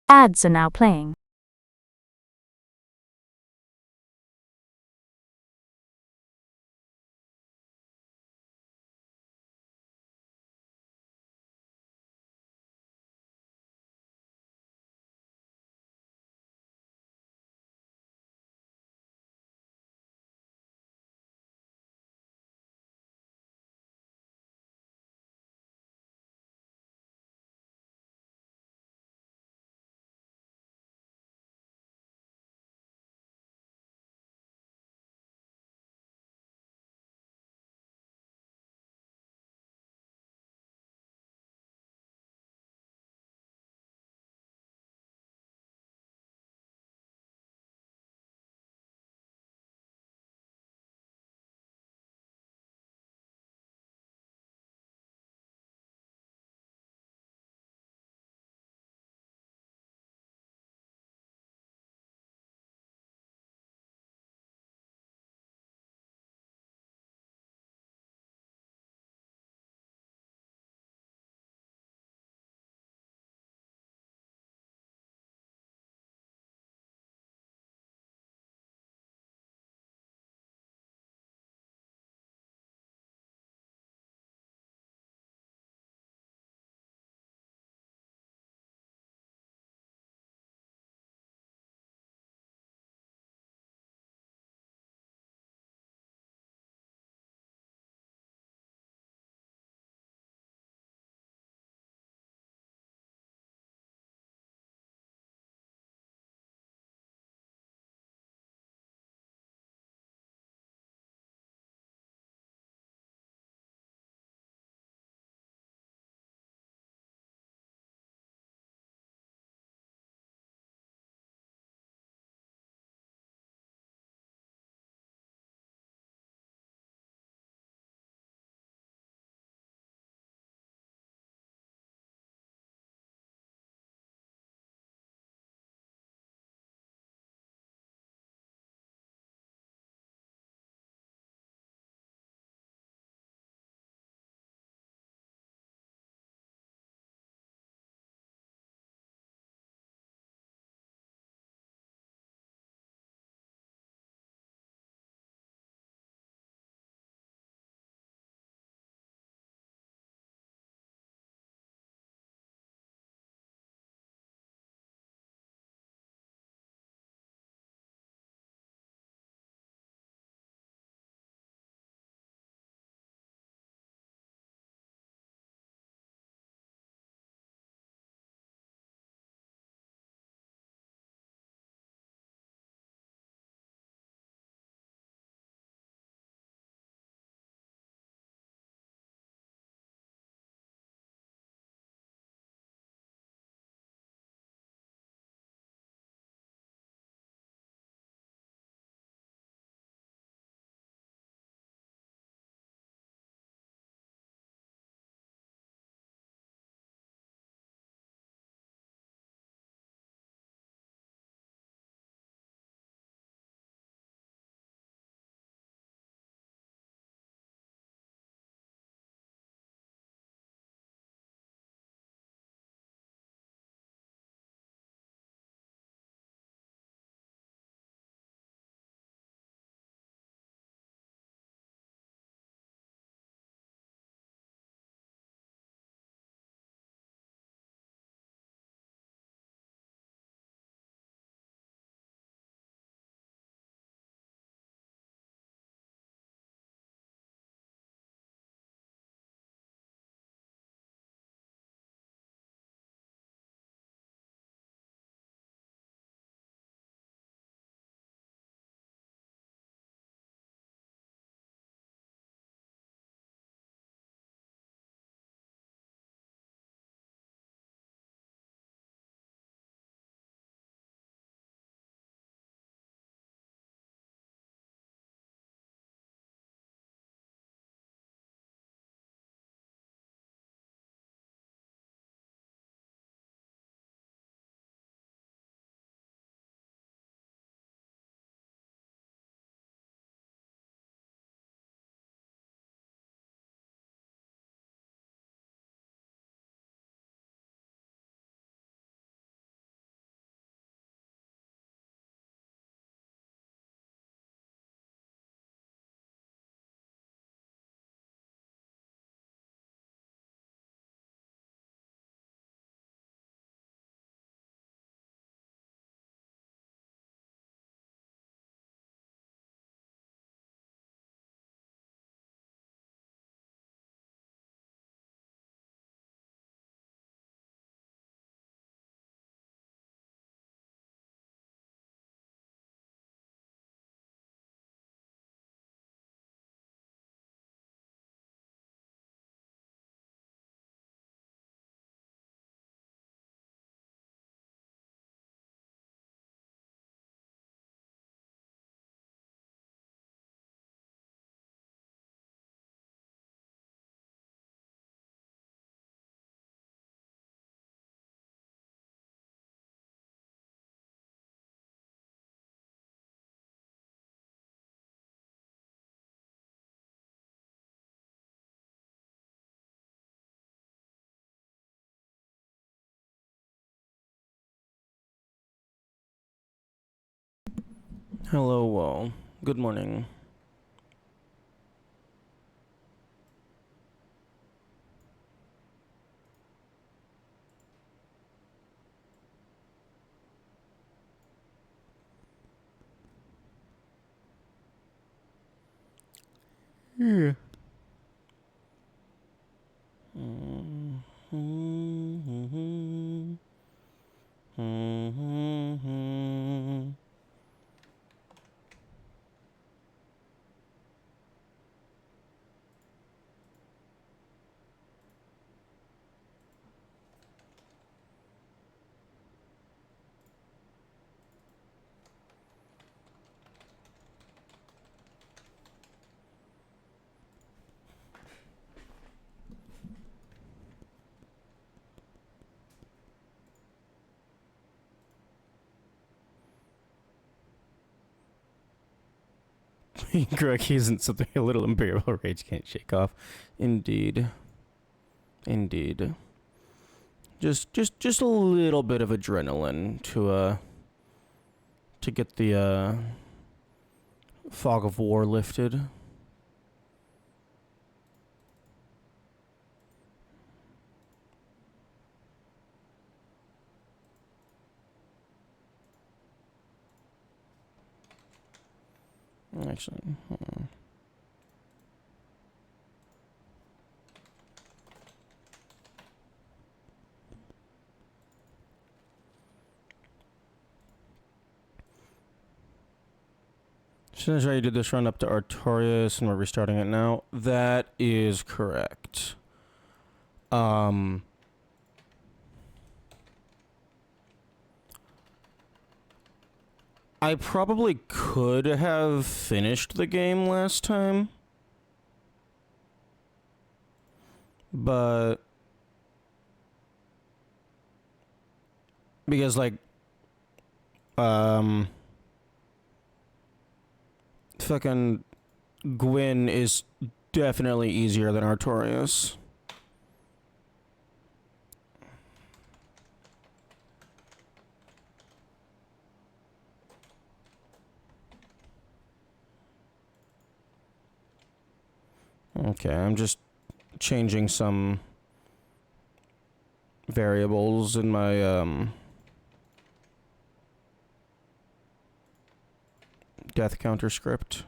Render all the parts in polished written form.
Ads are now playing. Hello, good morning. Yeah. Greg isn't something a little imperial rage can't shake off. Indeed. Indeed. Just a little bit of adrenaline to get the fog of war lifted. Actually, Since I did this run up to Artorias and we're restarting it now, that is correct. I probably could have finished the game last time, but because fucking Gwyn is definitely easier than Artorias. Okay, I'm just changing some variables in my death counter script.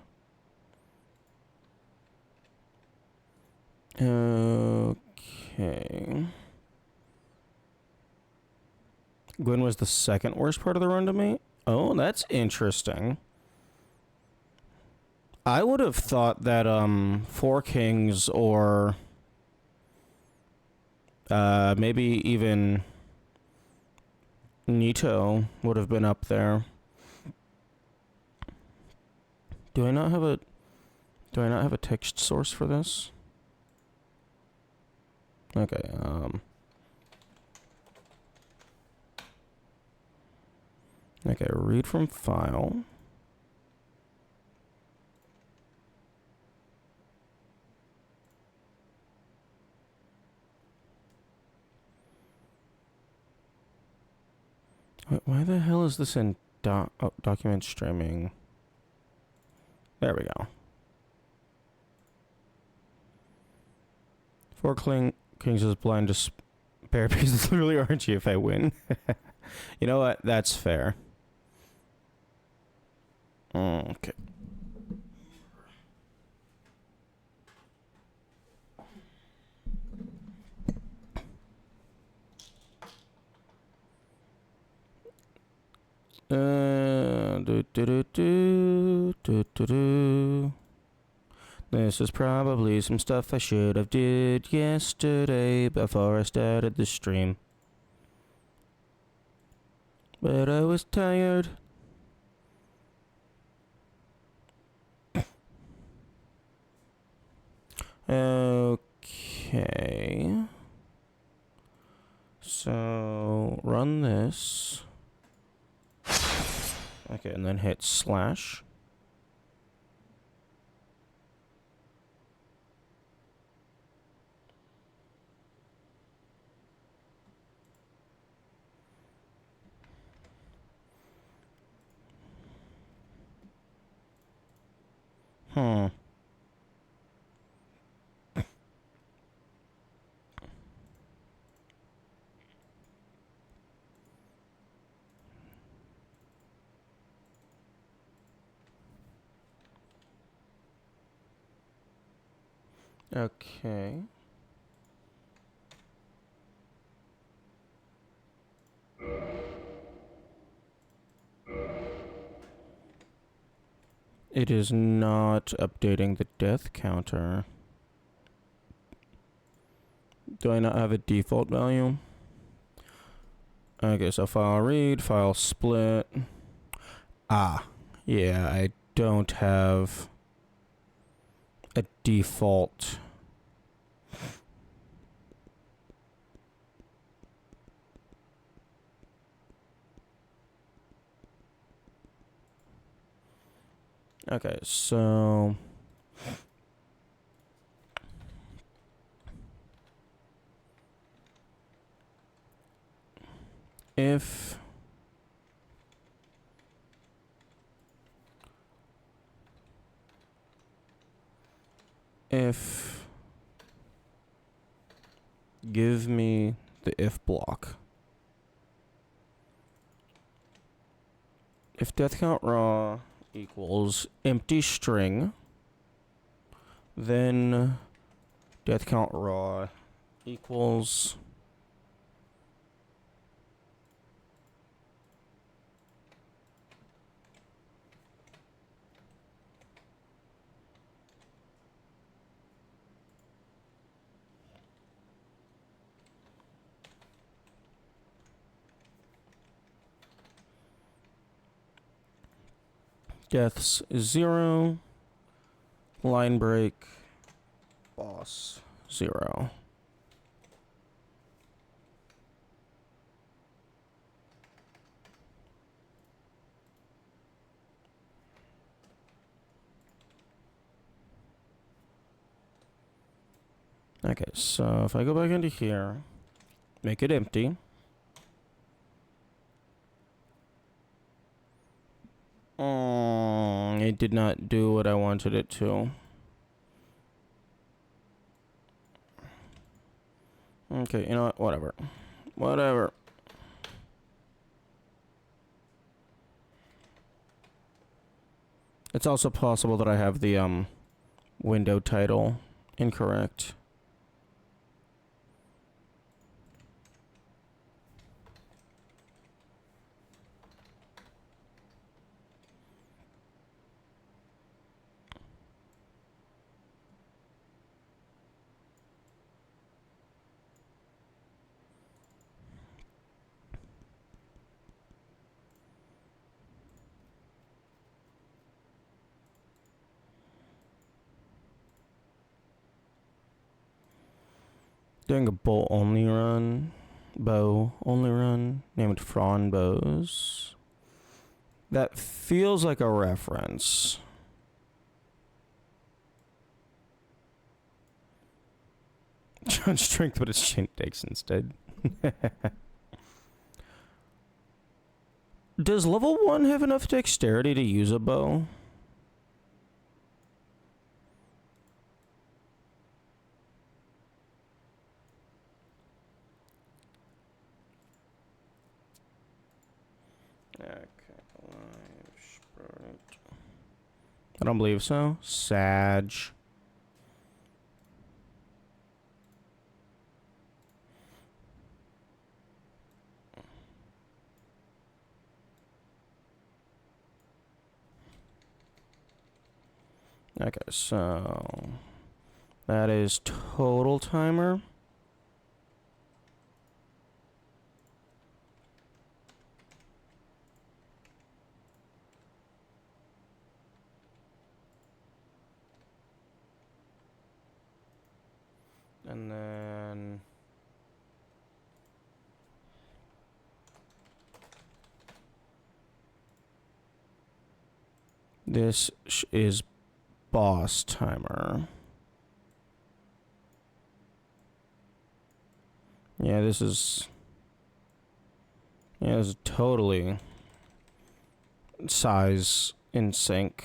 Okay. Gwyn was the second worst part of the run to me? Oh, that's interesting. I would have thought that Four Kings or maybe even Nito would have been up there. Do I not have a text source for this? Okay, okay, read from file. Wait, why the hell is this in document streaming? There we go. Four Kings is blind to spare pieces. Literally RNG if I win. You know what? That's fair. Okay. This is probably some stuff I should have did yesterday before I started the stream. But I was tired. Okay. So run this. Okay, and then hit slash. Hmm. Okay. It is not updating the death counter. Do I not have a default value? Okay, so file read, file split. Ah, yeah, I don't have a default. Okay, so if give me the if block. If death count raw equals empty string, then death count raw equals deaths 0, line break, boss 0. Okay, so if I go back into here, make it empty. It did not do what I wanted it to. Okay, you know what? Whatever. Whatever. It's also possible that I have the window title incorrect. Doing a bow only run, named Fron Bows. That feels like a reference. John Strength, but it's Chain Takes instead. Does level 1 have enough dexterity to use a bow? Okay, I don't believe so. Sag. Okay, so that is total timer. And then this is boss timer. Yeah, this is totally size in sync.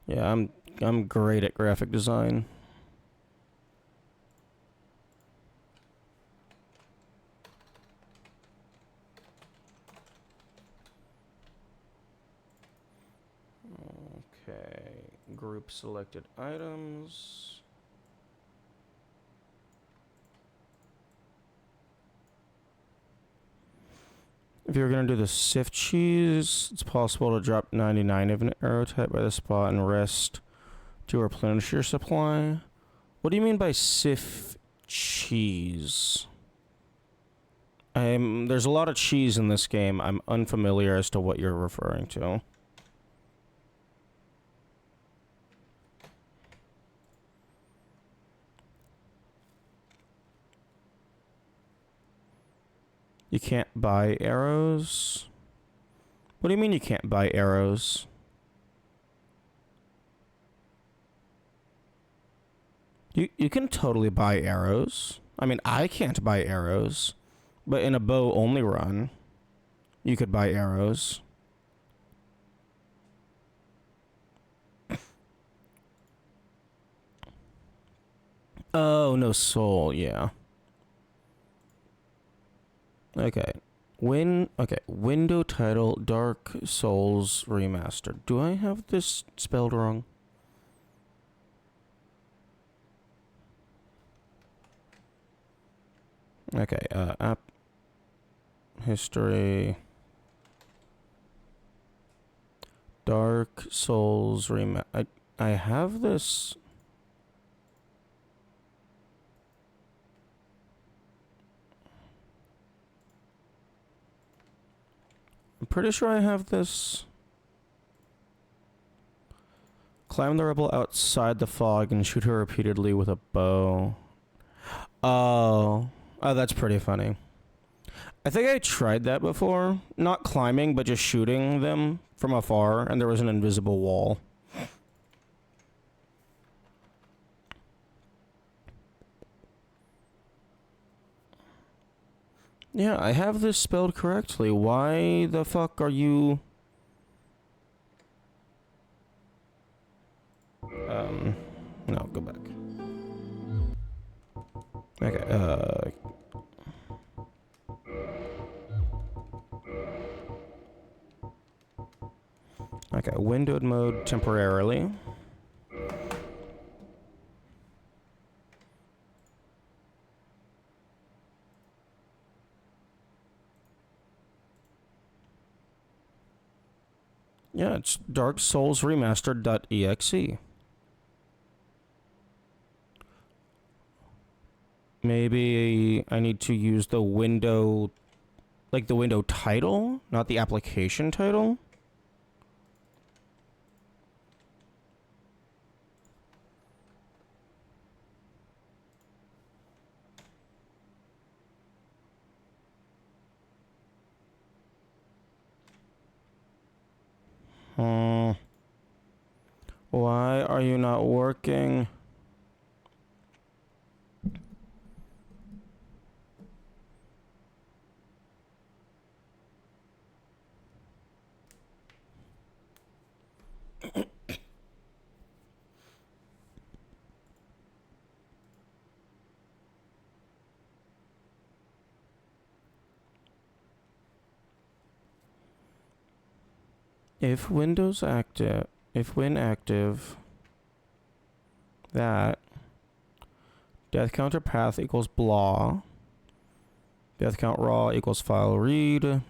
Yeah, I'm I'm great at graphic design. Okay, group selected items. If you're gonna do the sift cheese, it's possible to drop 99 of an arrow type by the spot and rest to replenish your supply. What do you mean by sift cheese? There's a lot of cheese in this game. I'm unfamiliar as to what you're referring to. You can't buy arrows? What do you mean you can't buy arrows? You can totally buy arrows. I mean, I can't buy arrows. But in a bow-only run, you could buy arrows. Oh, no soul, yeah. Okay. Window title, Dark Souls Remastered. Do I have this spelled wrong? Okay, app history. Dark Souls Remastered. I have this. I'm pretty sure I have this. Climb the rebel outside the fog and shoot her repeatedly with a bow. Oh, that's pretty funny. I think I tried that before. Not climbing, but just shooting them from afar, and there was an invisible wall. Yeah, I have this spelled correctly. Why the fuck are you... No, go back. Okay, Okay, windowed mode temporarily. Yeah, it's Dark Souls Remastered.exe. Maybe I need to use the window, like the window title, not the application title. Why are you not working? If Windows active, if Win active, that death counter path equals blah. Death count raw equals file read.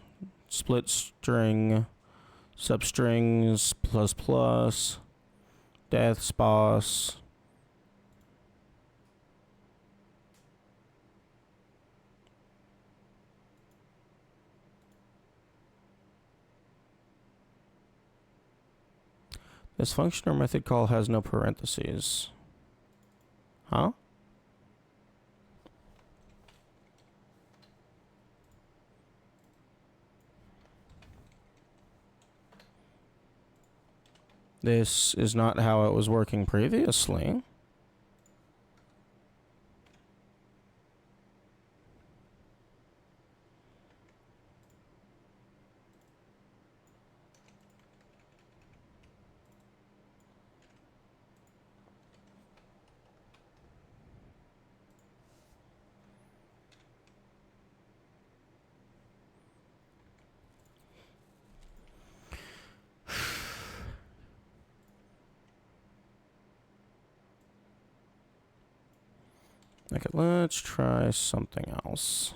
Split string, substrings plus plus. Deaths boss. This function or method call has no parentheses. Huh? This is not how it was working previously. Okay, let's try something else.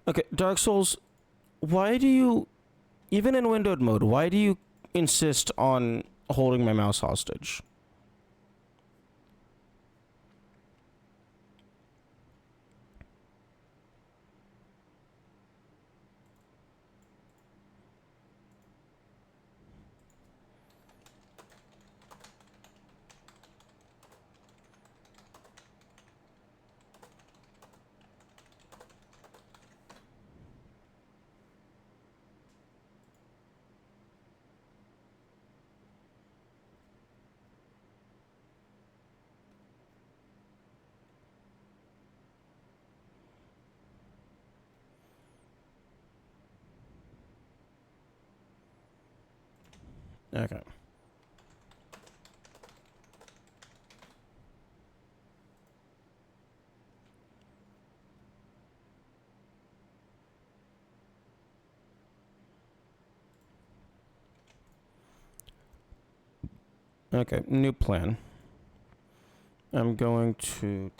Okay, Dark Souls, why do you, even in windowed mode, why do you insist on holding my mouse hostage? Okay. Okay, new plan. I'm going to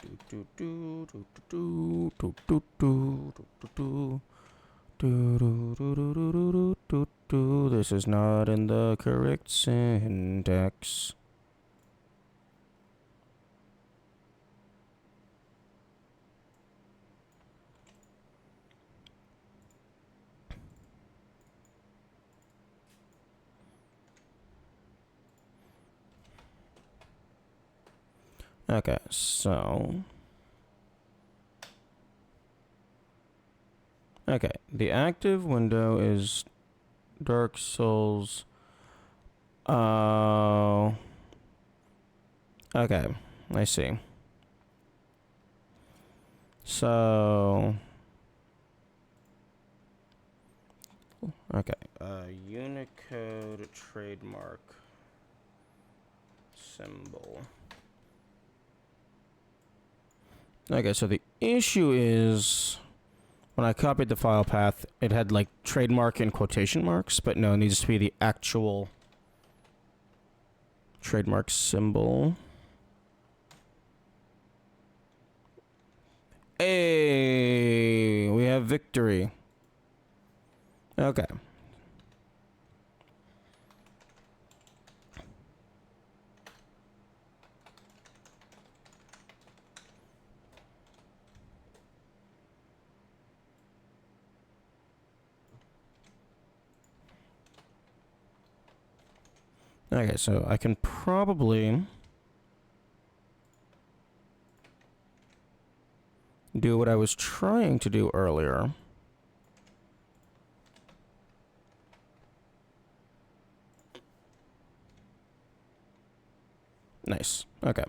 this is not in the correct syntax. Okay, so okay, the active window is Dark Souls. Oh. Okay, I see. So okay, Unicode trademark symbol. Okay, so the issue is when I copied the file path, it had like trademark in quotation marks, but no, it needs to be the actual trademark symbol. Hey, we have victory. Okay. Okay, so I can probably do what I was trying to do earlier. Nice. Okay.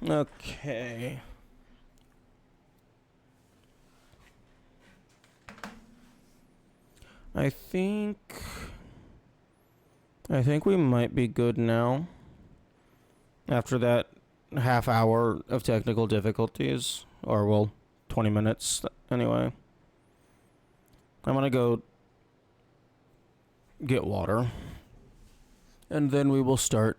Okay. I think I think we might be good now. After that half hour of technical difficulties. Or, well, 20 minutes anyway. I'm gonna go get water. And then we will start.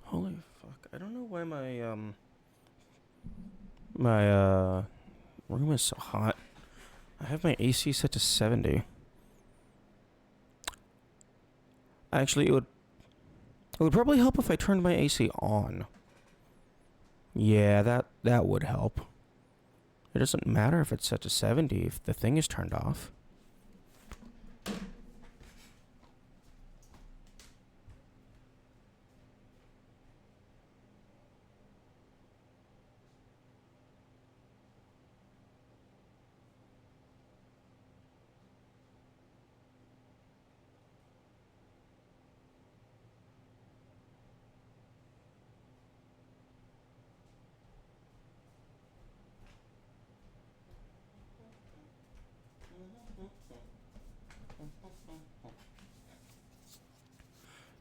Holy fuck. I don't know why my room is so hot. I have my AC set to 70. Actually, it would probably help if I turned my AC on. Yeah, that would help. It doesn't matter if it's set to 70 if the thing is turned off.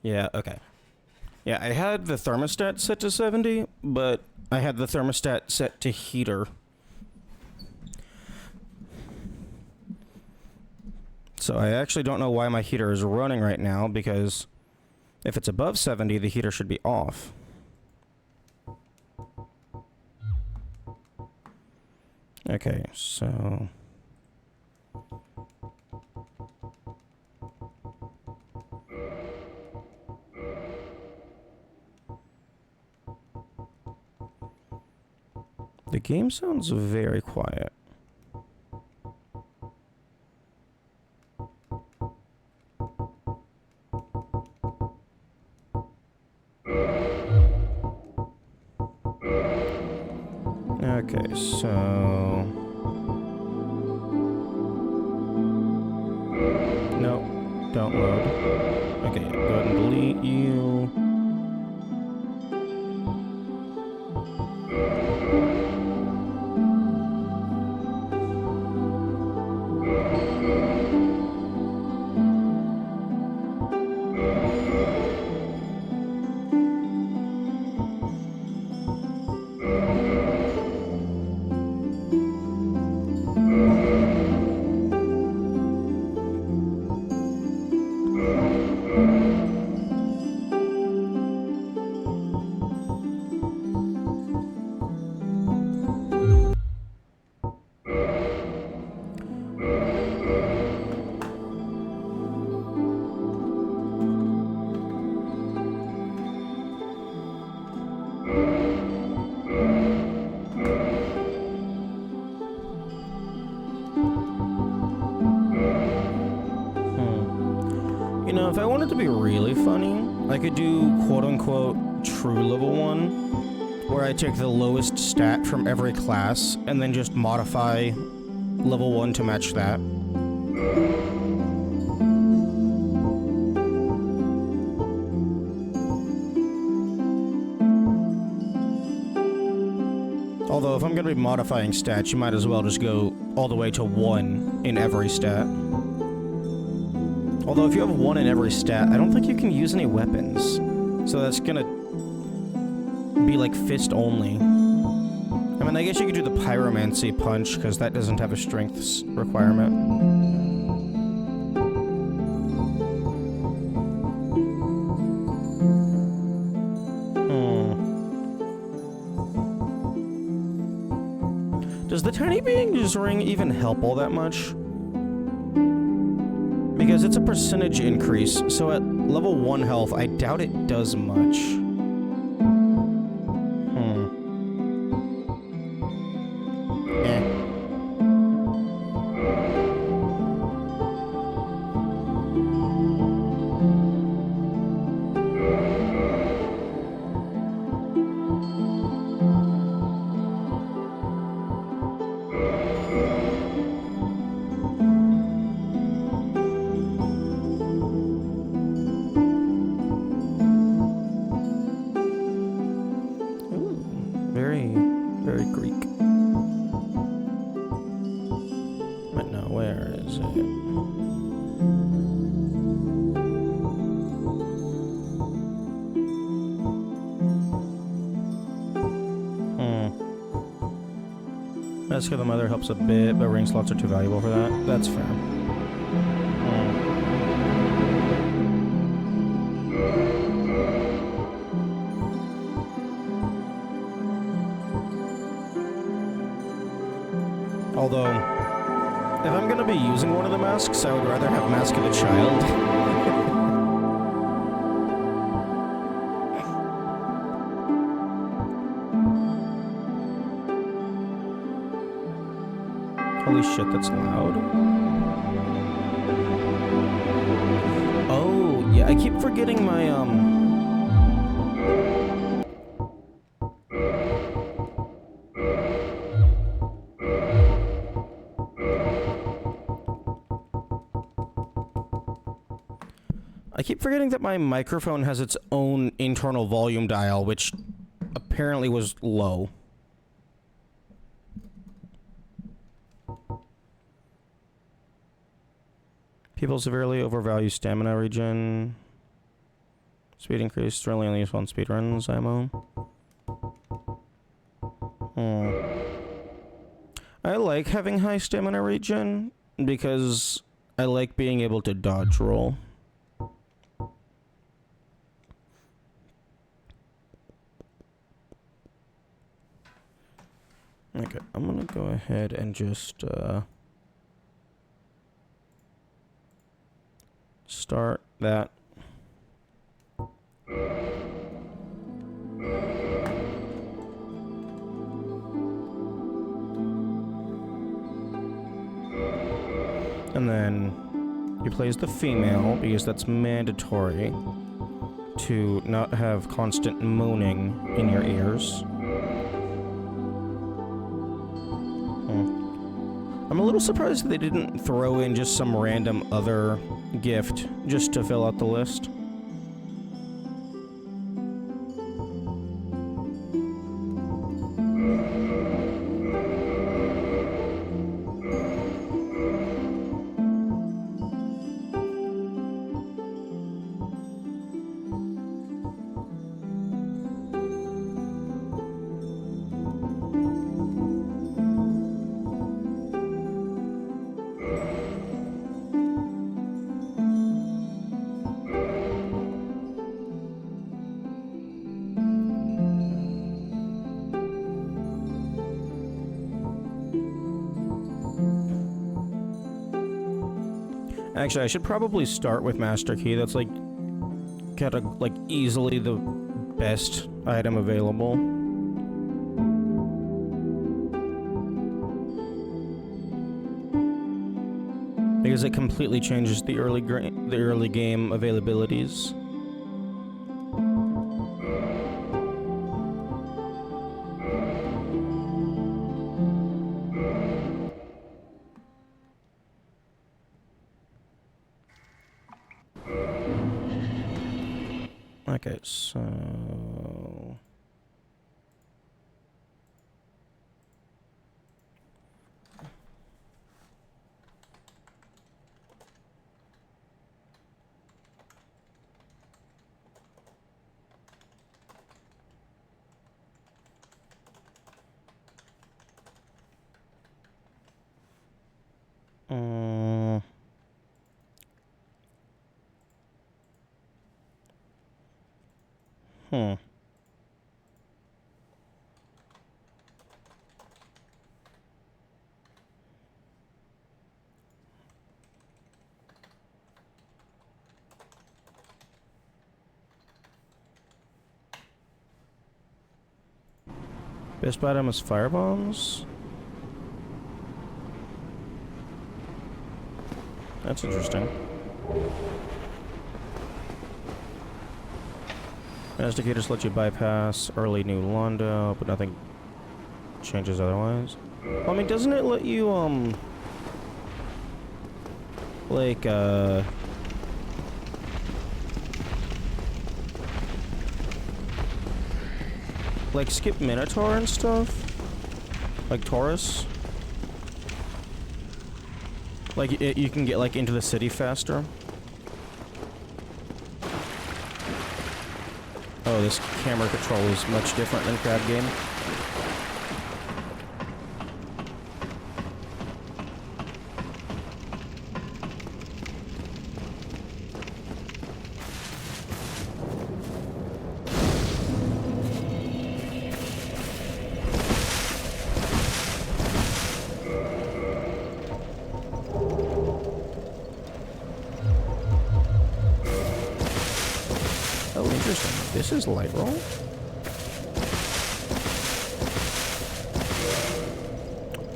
Yeah, okay. Yeah, I had the thermostat set to 70, but I had the thermostat set to heater. So I actually don't know why my heater is running right now, because if it's above 70, the heater should be off. Okay, so... The game sounds very quiet. Okay, so... No, don't load. Okay, go ahead and delete you. You know, if I wanted to be really funny, I could do quote-unquote true level 1, where I take the lowest stat from every class and then just modify level 1 to match that. Although, if I'm going to be modifying stats, you might as well just go all the way to 1 in every stat. Although, if you have 1 in every stat, I don't think you can use any weapons. So that's gonna be like fist only. I mean, I guess you could do the pyromancy punch, because that doesn't have a strength requirement. Does the tiny being's ring even help all that much? Because it's a percentage increase, so at level 1 health, I doubt it does much. Very Greek. But no, where is it? Mask of the Mother helps a bit, but ring slots are too valuable for that. That's fair. Although, if I'm gonna be using one of the masks, I would rather have Mask of the Child. Holy shit, that's loud. Oh, yeah, I keep forgetting my, I keep forgetting that my microphone has its own internal volume dial, which apparently was low. People severely overvalue stamina regen. Speed increase. Really only use 1 speed runs ammo. I like having high stamina regen because I like being able to dodge roll. Okay, I'm gonna go ahead and just start that. And then he plays the female because that's mandatory to not have constant moaning in your ears. I'm a little surprised that they didn't throw in just some random other gift just to fill out the list. Actually, I should probably start with Master Key. That's like easily the best item available. Because it completely changes the early game availabilities. Okay, so... Best item is firebombs. That's interesting. Masticators let you bypass early new Londo, but nothing changes otherwise. Well, I mean, doesn't it let you, like, skip Minotaur and stuff? Like Taurus? Like, you can get, like, into the city faster? Oh, this camera control is much different than Crab Game. Oh, interesting. This is light roll?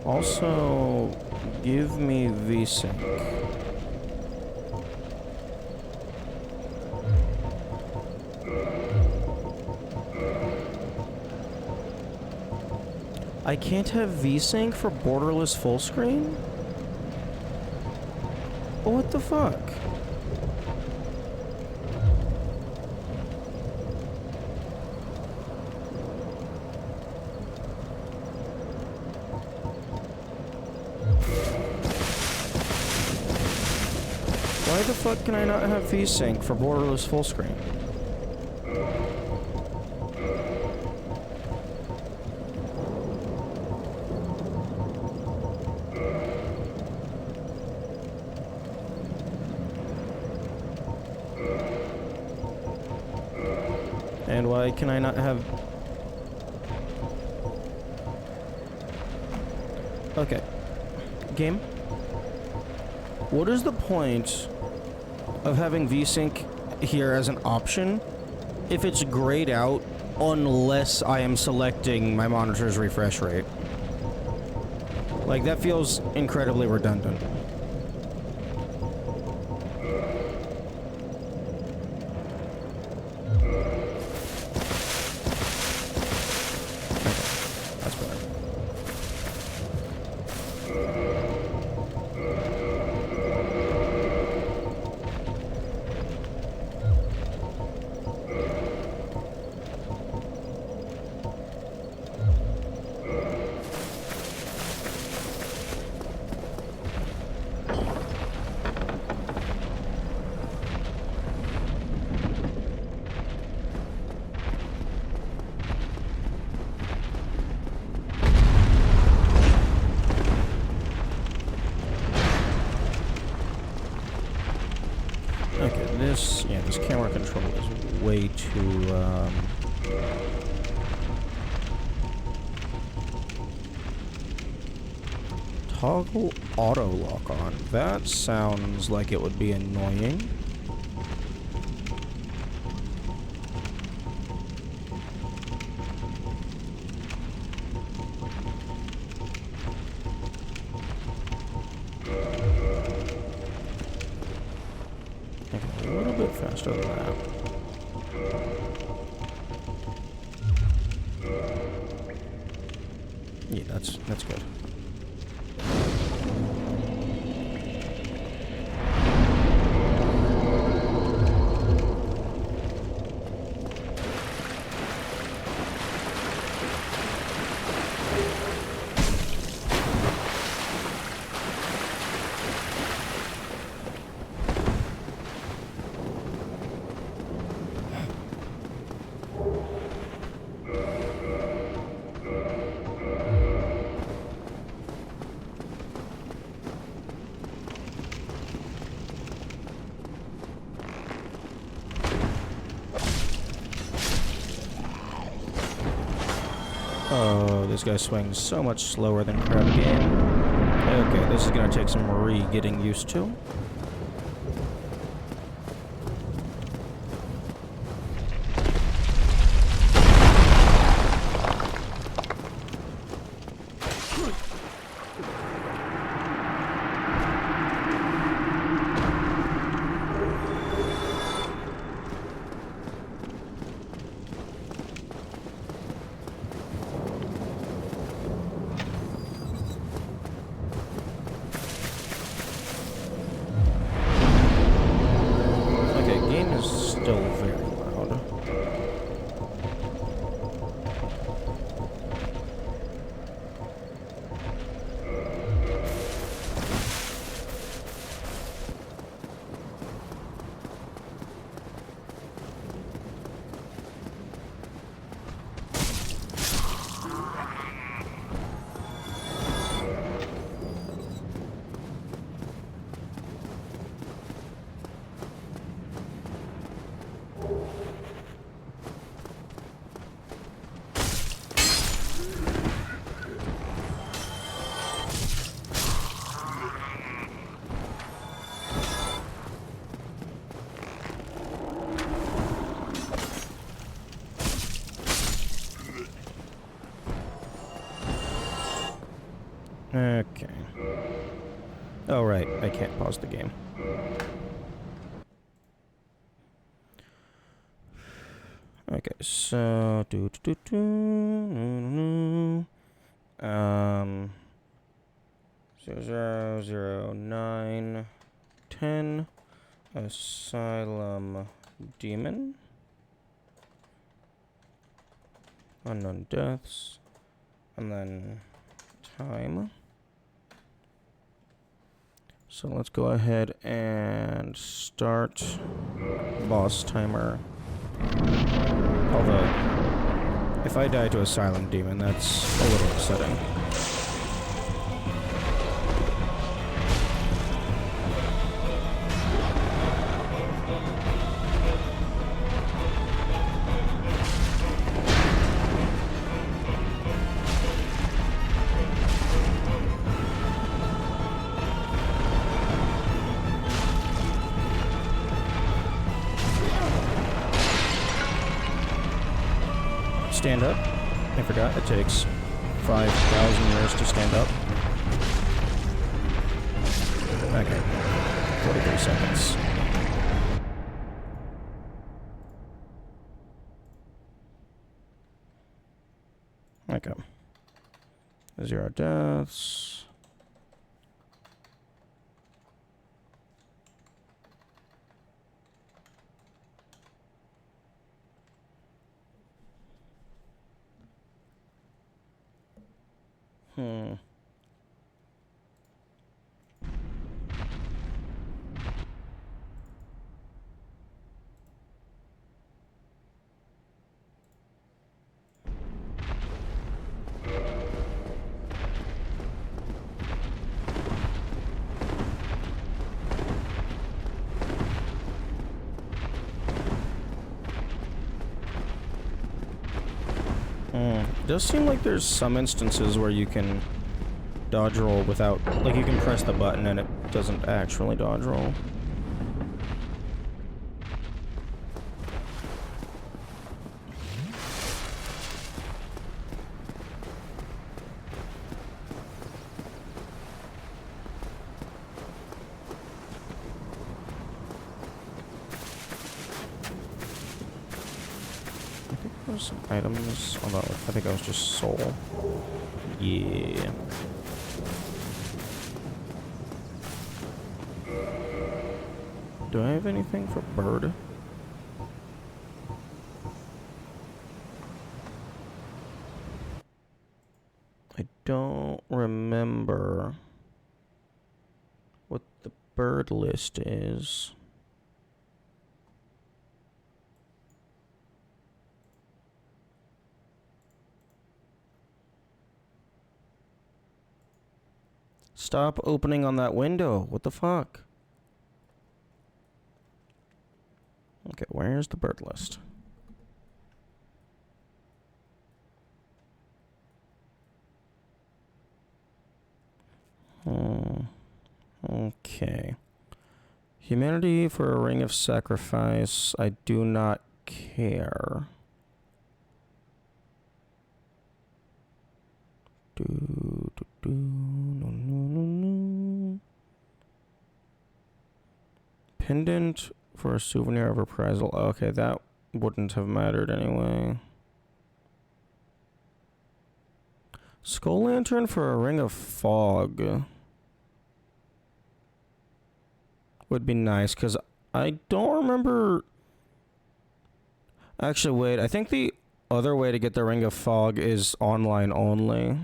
Also, give me VSync. I can't have VSync for borderless full screen? What the fuck? Why the fuck can I not have VSync for borderless full screen? And why can I not have... Okay. Game? What is the point of having VSync here as an option if it's grayed out unless I am selecting my monitor's refresh rate? Like, that feels incredibly redundant. Okay, this camera control is way too, toggle auto lock on. That sounds like it would be annoying. A little bit faster than that. Yeah, that's good. Oh, this guy swings so much slower than Crab Game. Okay, this is gonna take some getting used to. Okay. Oh, right. I can't pause the game. Okay, so... 009 10 Asylum Demon. Unknown deaths. And then time. So let's go ahead and start boss timer. Although, if I die to Asylum Demon, that's a little upsetting. Stand up. I forgot it takes 5,000 years to stand up. Okay. 43 seconds. Okay. 0 deaths. It does seem like there's some instances where you can dodge roll without, like you can press the button and it doesn't actually dodge roll. There's some items, although I think I was just soul. Yeah. Do I have anything for bird? I don't remember what the bird list is. Stop opening on that window. What the fuck? Okay, where's the bird list? Okay. Humanity for a ring of sacrifice. I do not care. No. Pendant for a souvenir of reprisal. Okay, that wouldn't have mattered anyway. Skull lantern for a ring of fog would be nice, because I don't remember... Actually, wait, I think the other way to get the ring of fog is online only.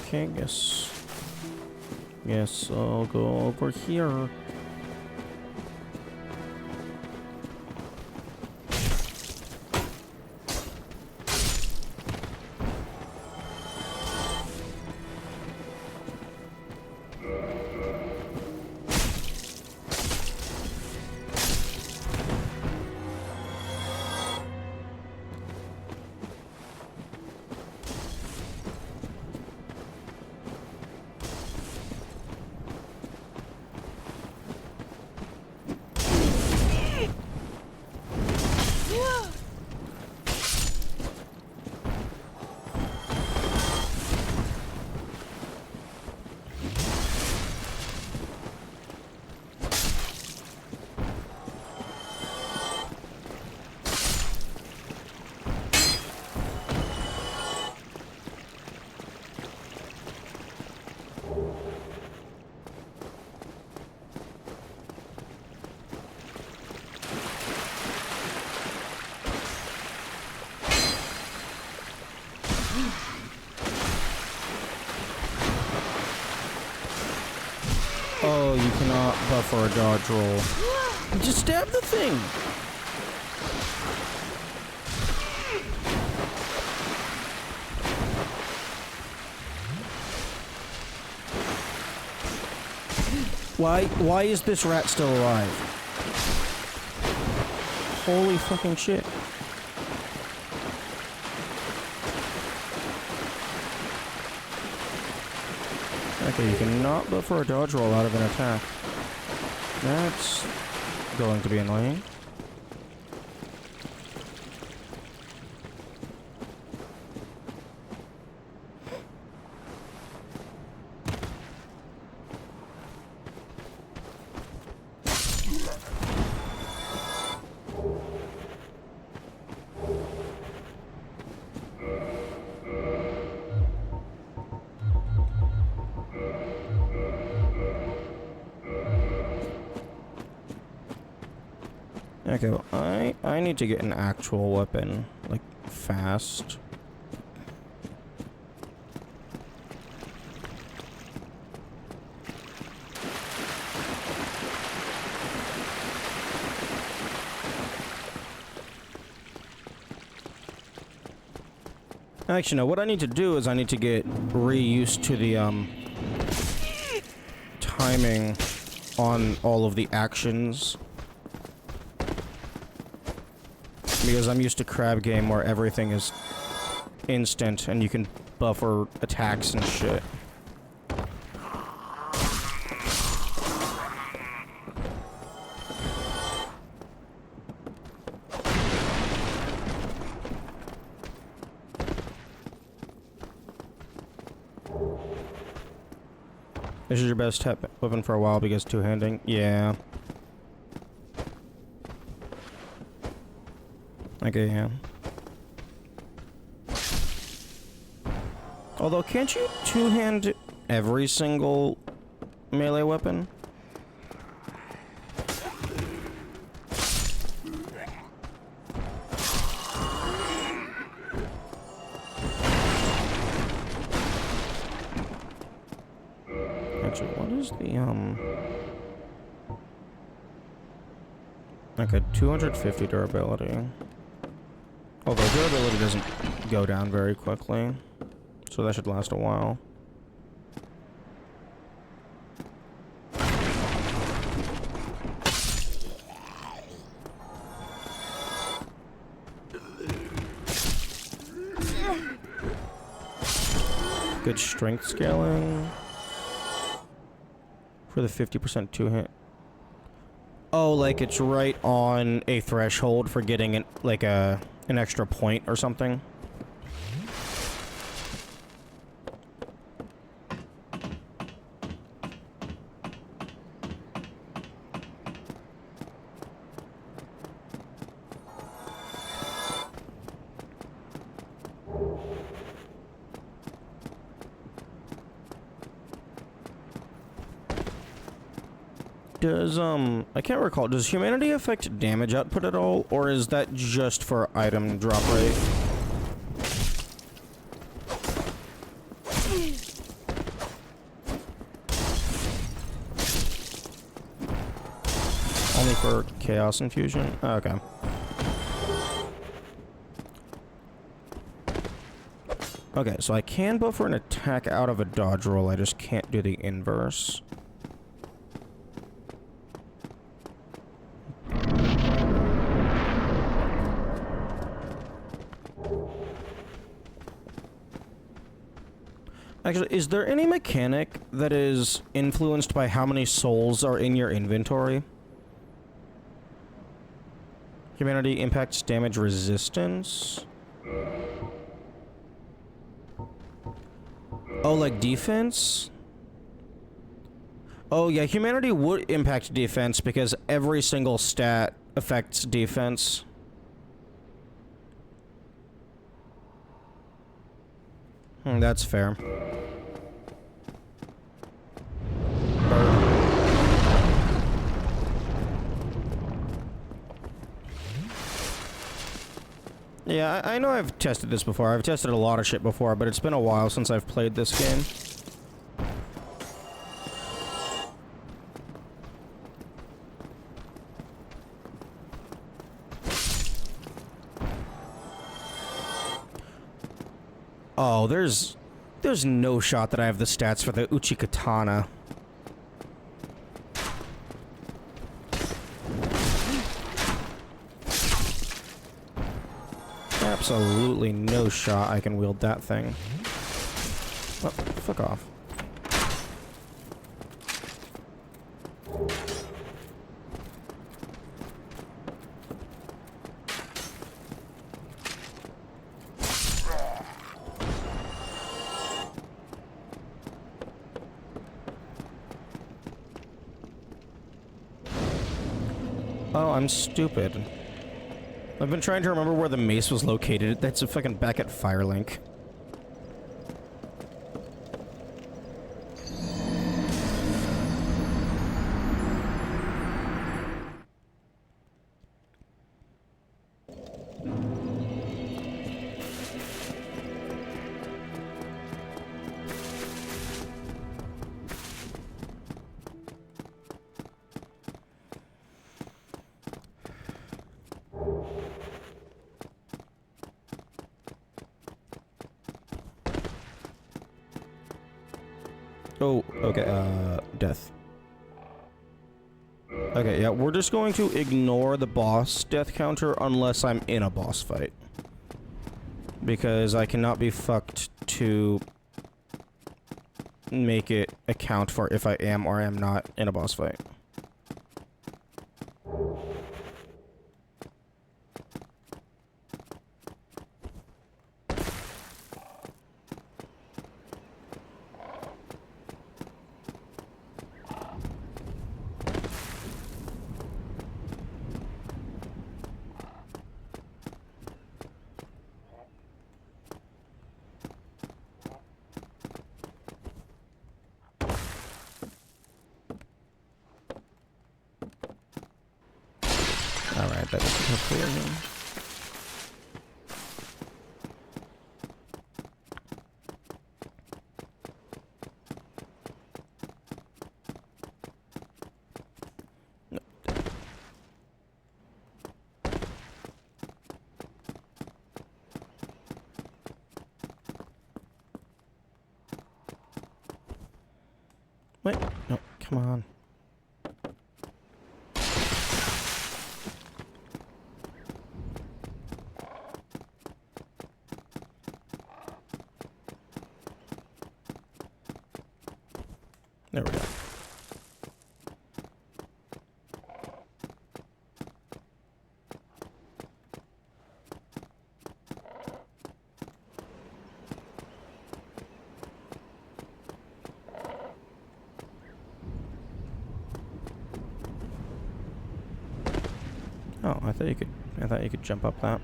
Okay, guess Yes, I'll go over here. Oh, you cannot buffer a dodge roll. Just stab the thing! Why is this rat still alive? Holy fucking shit. Okay, you cannot buffer a dodge roll out of an attack. That's going to be annoying. Okay, well, I need to get an actual weapon, like, fast. Actually, no, what I need to do is I need to get reused to the, timing on all of the actions. Because I'm used to crab game where everything is instant and you can buffer attacks and shit. This is your best weapon for a while because two-handing? Yeah. Okay, yeah. Although, can't you two-hand every single melee weapon? Actually, what is the, Okay, 250 durability. Although durability doesn't go down very quickly, so that should last a while. Good strength scaling for the 50% two-hit. Oh, like it's right on a threshold for getting an extra point or something. Does, I can't recall, does humanity affect damage output at all, or is that just for item drop rate? only for Chaos Infusion? Oh, okay. Okay, so I can buffer an attack out of a dodge roll, I just can't do the inverse. Actually, is there any mechanic that is influenced by how many souls are in your inventory? Humanity impacts damage resistance? Oh, like defense? Oh, yeah, humanity would impact defense because every single stat affects defense. That's fair. Yeah, I know I've tested this before. I've tested a lot of shit before, but it's been a while since I've played this game. Oh, there's no shot that I have the stats for the Uchikatana. Absolutely no shot I can wield that thing. Oh, fuck off. Oh, I'm stupid. I've been trying to remember where the mace was located. That's a fucking back at Firelink. Oh, okay, death. Okay, yeah, we're just going to ignore the boss death counter unless I'm in a boss fight. Because I cannot be fucked to make it account for if I am or am not in a boss fight. Alright, that doesn't have clear again. Wait, no, come on. There we go. Oh, I thought you could jump up that.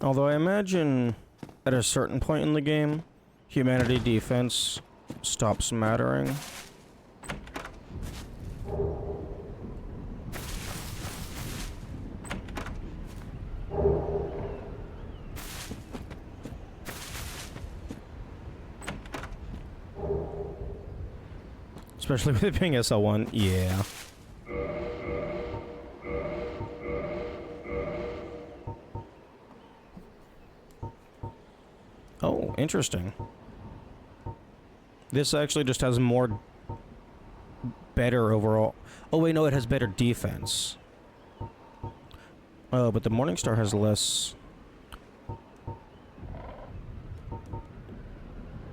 Although I imagine at a certain point in the game, humanity defense stops mattering. Especially with it being SL1, yeah. Oh, interesting. This actually just has more better overall. Oh wait, no, it has better defense. Oh, but the Morningstar has less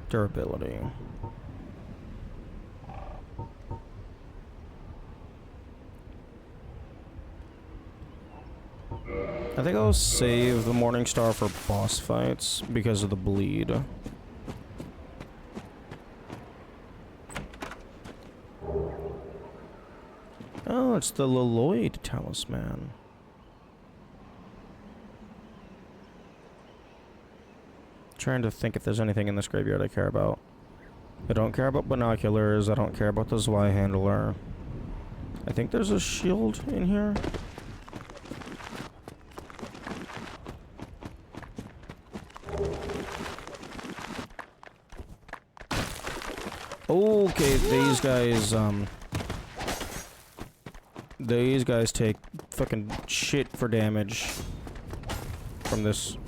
durability. I think I'll save the Morningstar for boss fights because of the bleed. Oh, it's the Lloyd talisman. Trying to think if there's anything in this graveyard I care about. I don't care about binoculars. I don't care about the Zweihandler. I think there's a shield in here. Okay, these guys take fucking shit for damage from this.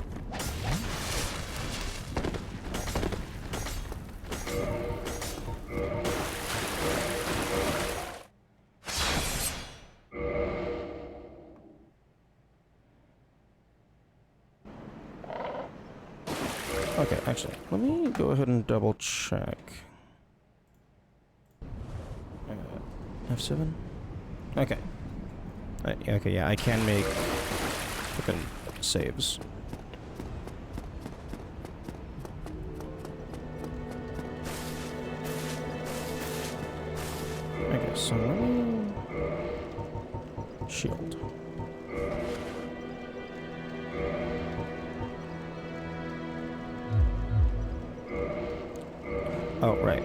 Okay, actually, let me go ahead and double check. F7? Okay. Okay, yeah, I can make fucking saves. Okay, so let me... shield. Oh, right.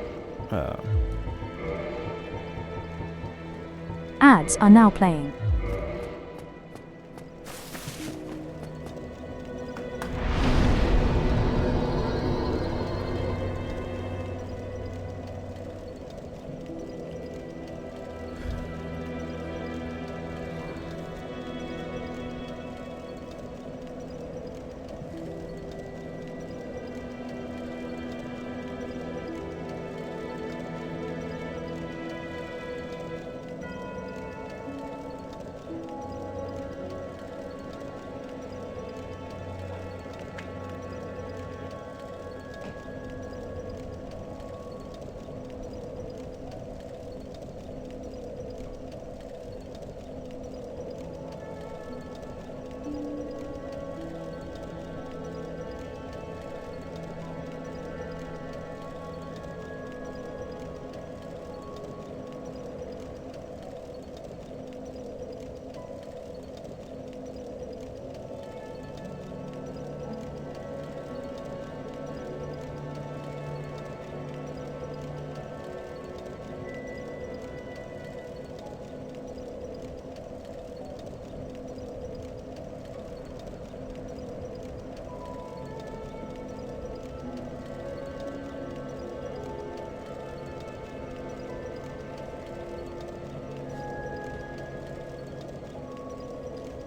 Ads are now playing.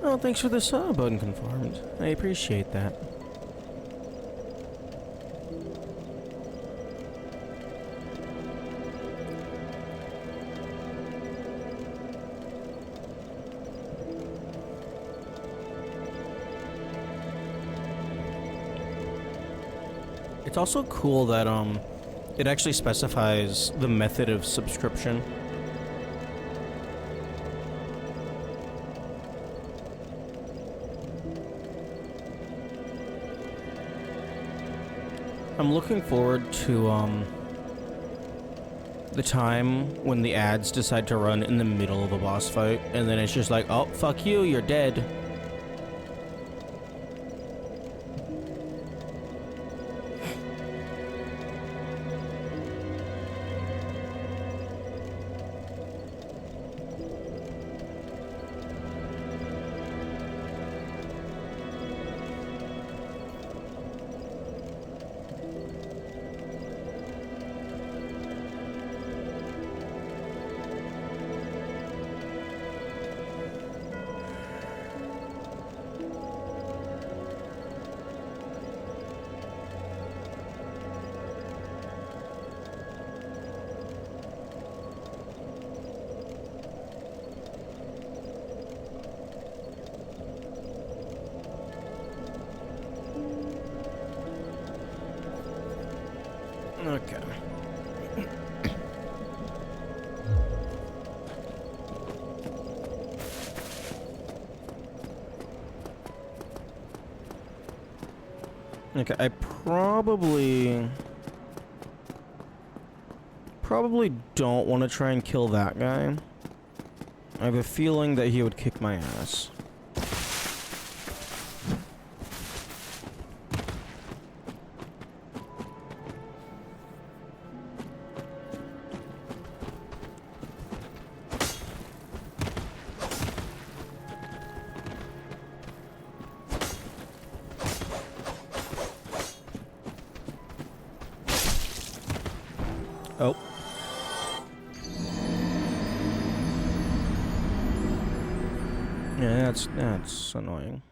Oh, thanks for the sub, Unconformed. I appreciate that. It's also cool that, it actually specifies the method of subscription. I'm looking forward to, the time when the ads decide to run in the middle of a boss fight, and then it's just like, oh, fuck you, you're dead. Okay. Okay, I probably don't want to try and kill that guy. I have a feeling that he would kick my ass. Oh. Yeah, that's annoying.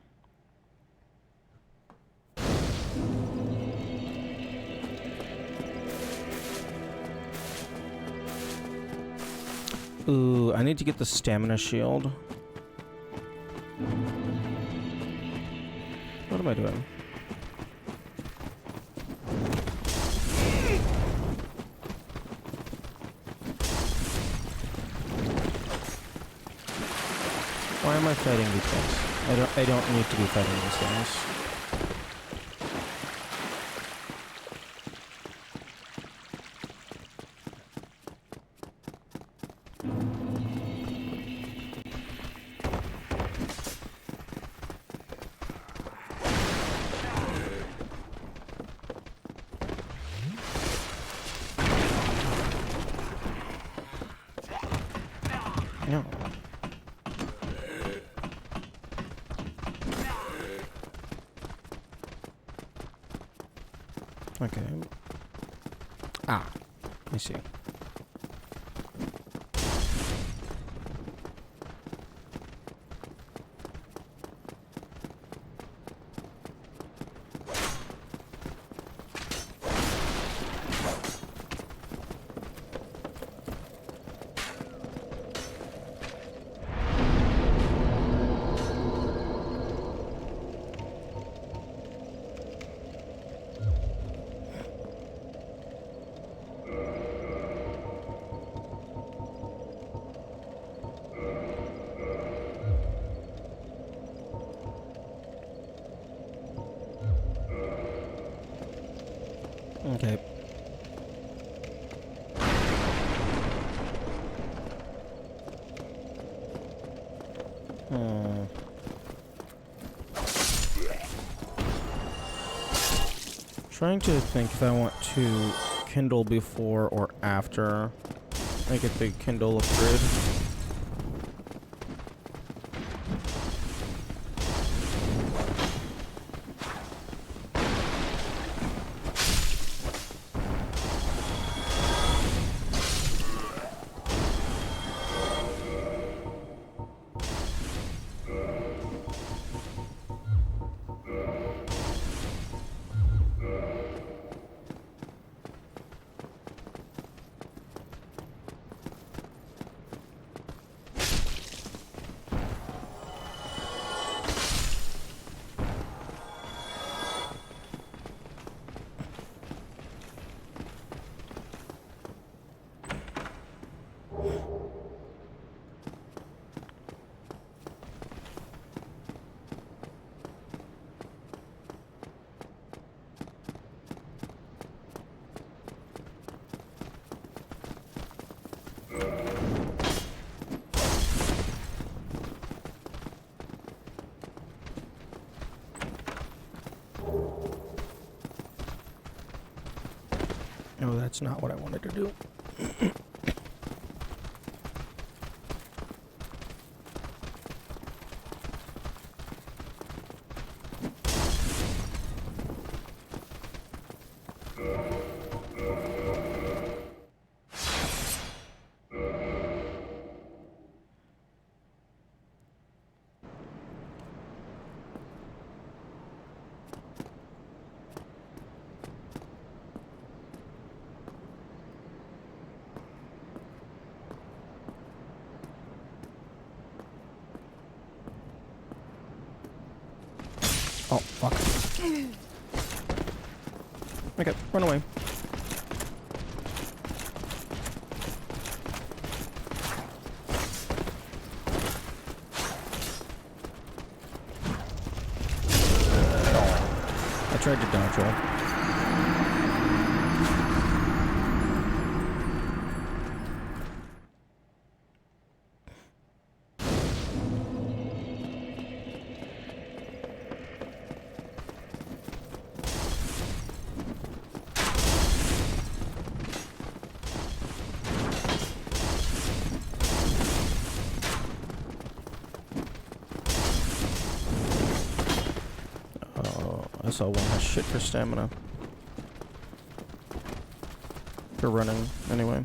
Ooh, I need to get the stamina shield. What am I doing? Why am I fighting these things? I don't need to be fighting these things. No. Okay. Ah, I see. Okay. Trying to think if I want to kindle before or after I get the kindle upgrade. No, that's not what I wanted to do. Oh, fuck. Okay, run away. tried to dodge roll. I saw one has shit for stamina. For running, anyway.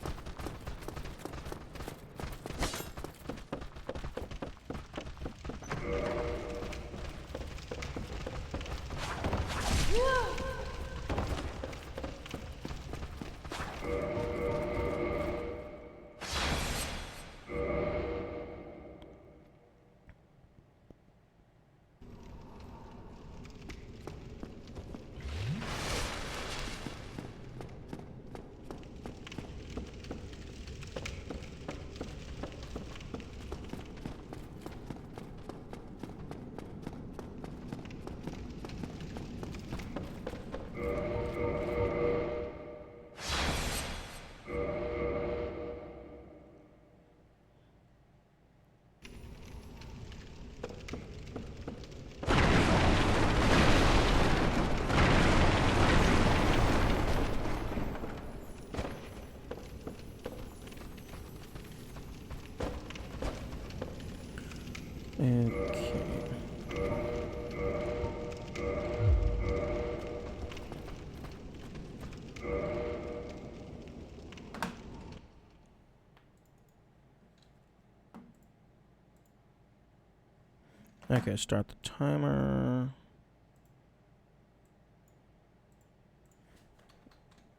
Okay, start the timer.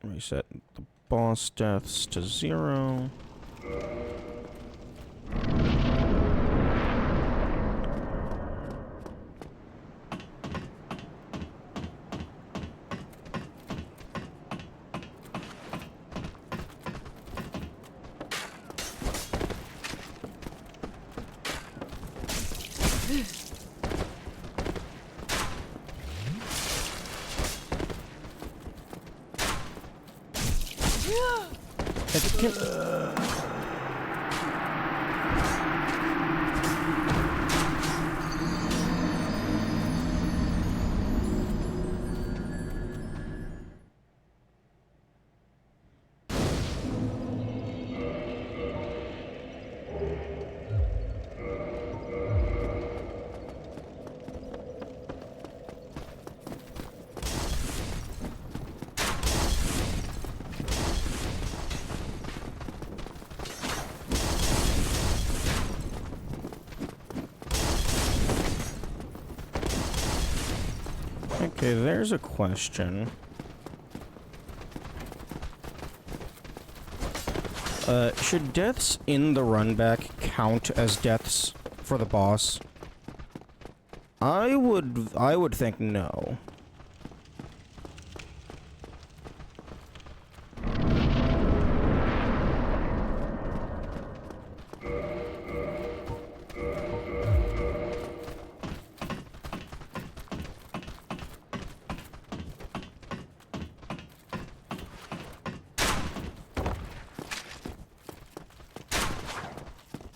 Reset the boss deaths to 0. Okay, there's a question. Should deaths in the run back count as deaths for the boss? I would think no.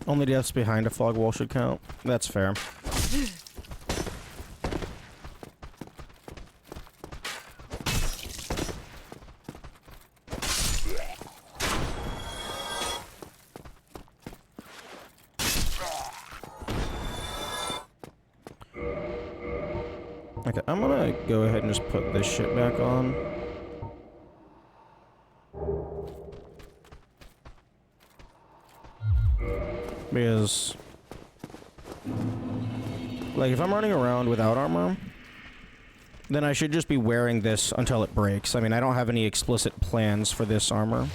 Only deaths behind a fog wall should count. That's fair. Okay, I'm gonna go ahead and just put this shit back on. Because, like, if I'm running around without armor, then I should just be wearing this until it breaks. I mean, I don't have any explicit plans for this armor.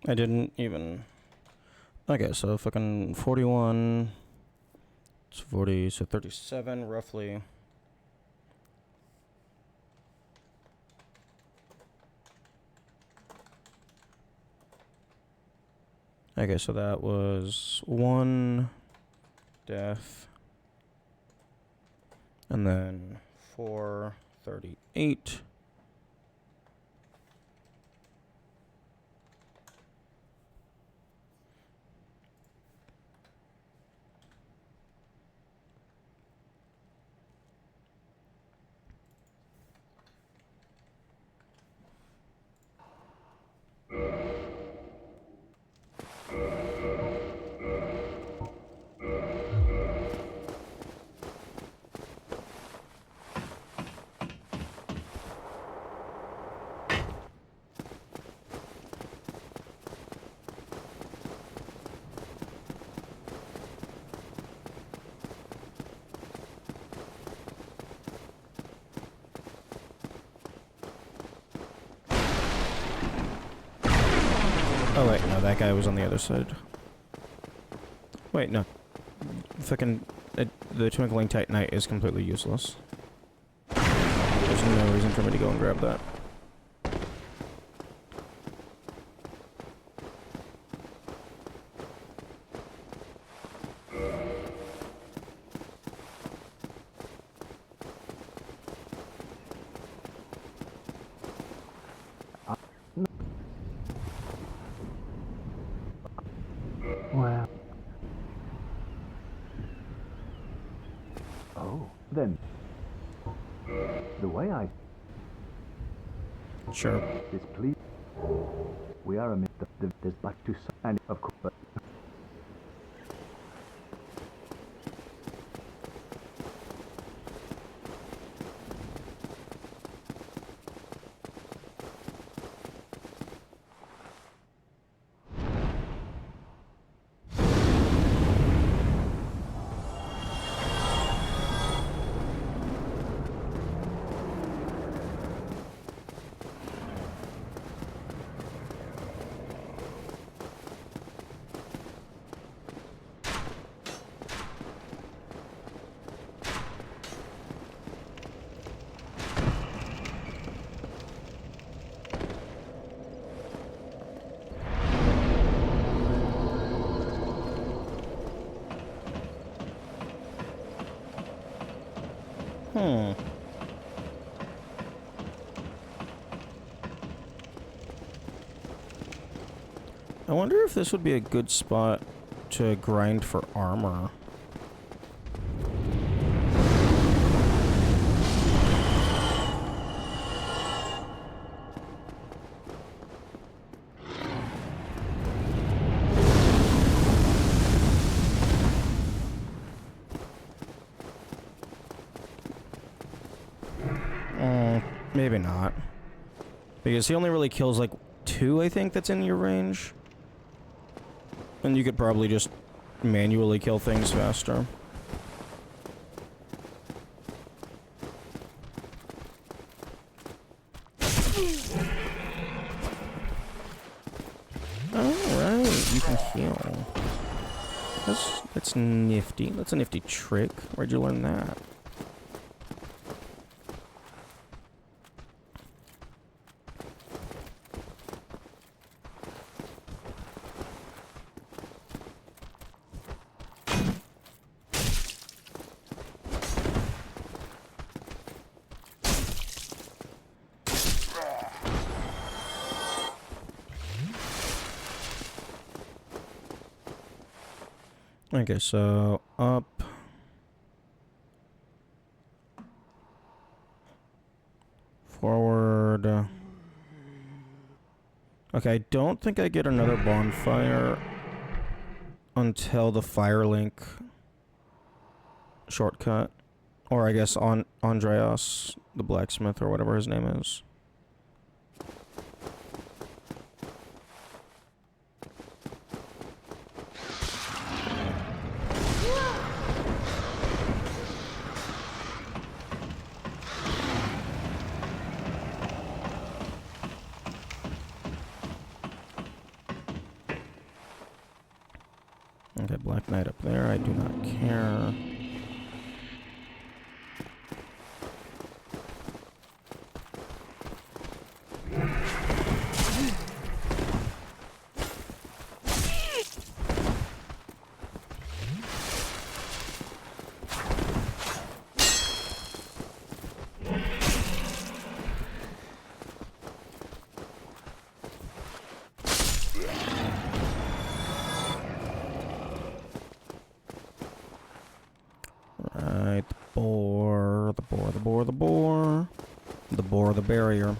I didn't even... Okay, so fucking 41... It's 40, so 37, roughly. Okay, so that was 1 death. And then 438. Oh wait, no, that guy was on the other side. Wait, no. Fucking... the Twinkling Titanite is completely useless. There's no reason for me to go and grab that. Well. Oh, then. The way I... Sure. is pleased. We are amid there's back to and of course, but I wonder if this would be a good spot to grind for armor. Maybe not. Because he only really kills like 2, I think, that's in your range. And you could probably just manually kill things faster. Alright, you can heal. That's nifty. That's a nifty trick. Where'd you learn that? Okay, so up. Forward. Okay, I don't think I get another bonfire until the Firelink shortcut. Or I guess Andreas, the blacksmith, or whatever his name is. Okay, Black Knight up there. I do not care. Right, the boar, the boar, the boar, the boar. The boar, the barrier.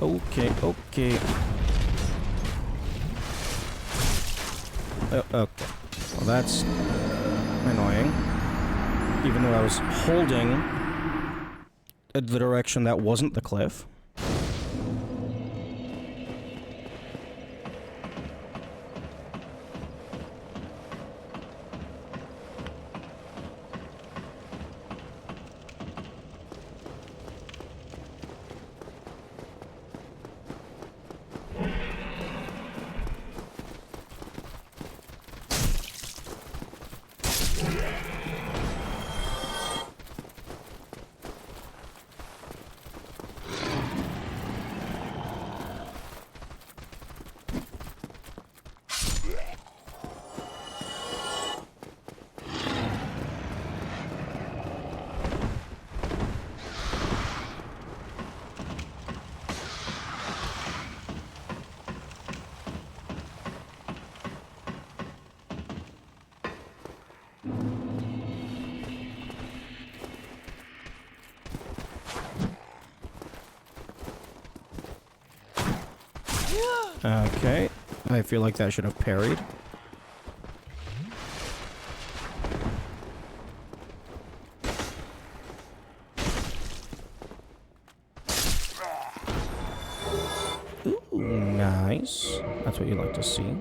Okay, okay. Oh, okay. Well, that's annoying. Even though I was holding the direction that wasn't the cliff. Okay, I feel like that should have parried. Ooh, nice. That's what you like to see.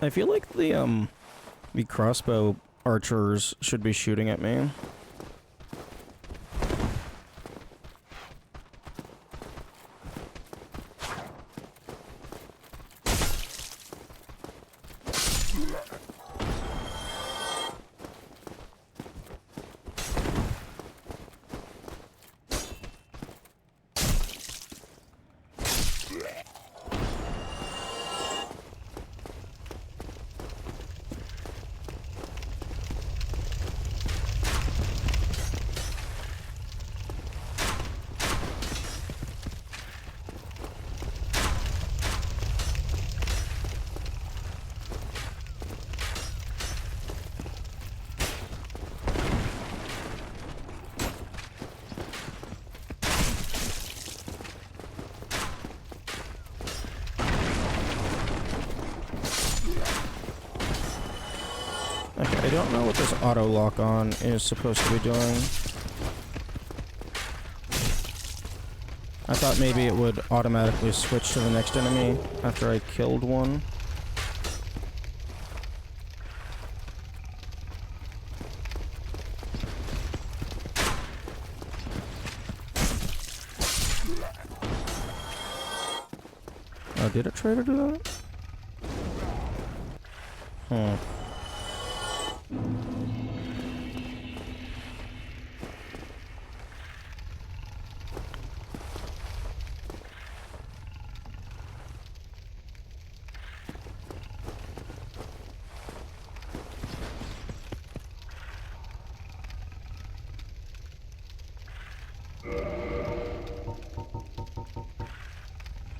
I feel like the crossbow archers should be shooting at me. Okay, I don't know what this auto lock on is supposed to be doing. I thought maybe it would automatically switch to the next enemy after I killed one. Oh, did it try to do that? Hmm.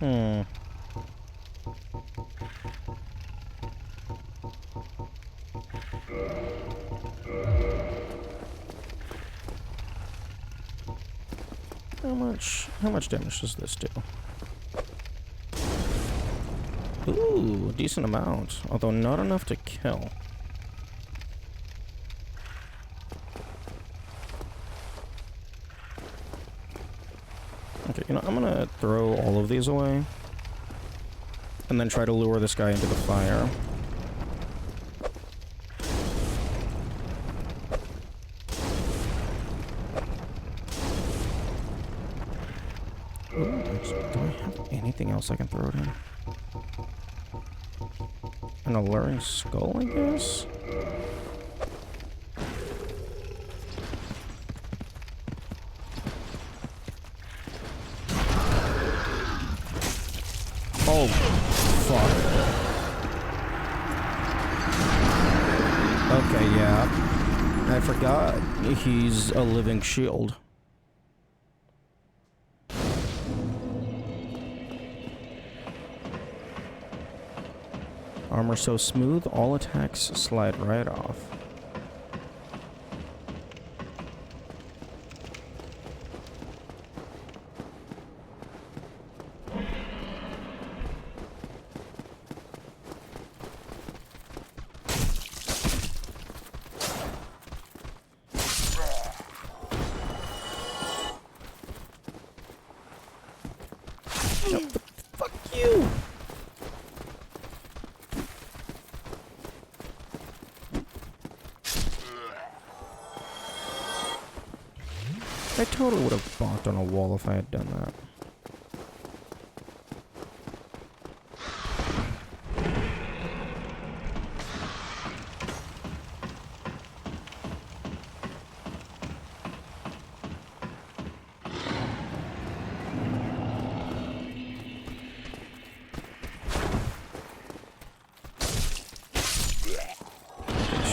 Hmm. How much damage does this do? Ooh, a decent amount. Although not enough to kill. Okay, you know, I'm gonna throw all of these away. And then try to lure this guy into the fire. Ooh, do I have anything else I can throw it in? An alluring skull, I guess? Oh, fuck. Okay, yeah. I forgot. He's a living shield. Armor so smooth, all attacks slide right off. No, fuck you! I totally would have bonked on a wall if I had done that.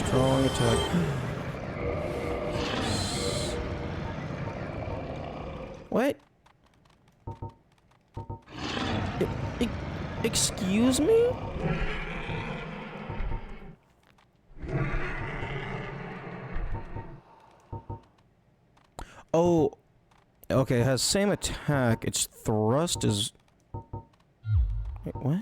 Strong attack. What? Excuse me? Oh, okay, it has same attack. Its thrust is... Wait, what?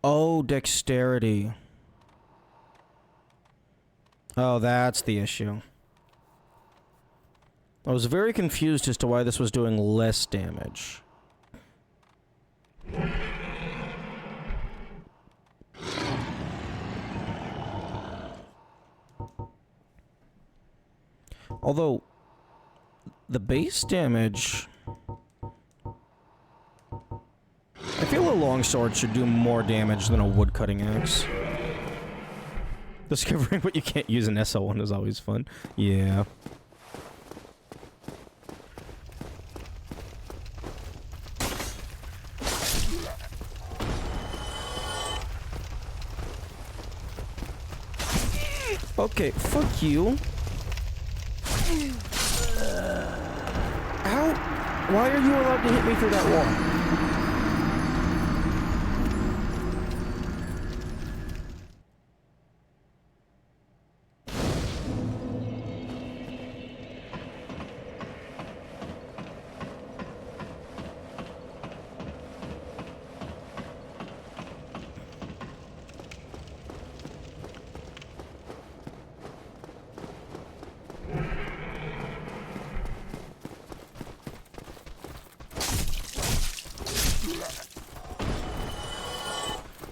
Oh, dexterity. Oh, that's the issue. I was very confused as to why this was doing less damage. Although, the base damage... I feel a longsword should do more damage than a woodcutting axe. Discovering what you can't use in SL1 is always fun. Yeah. Okay, fuck you. How? Why are you allowed to hit me through that wall?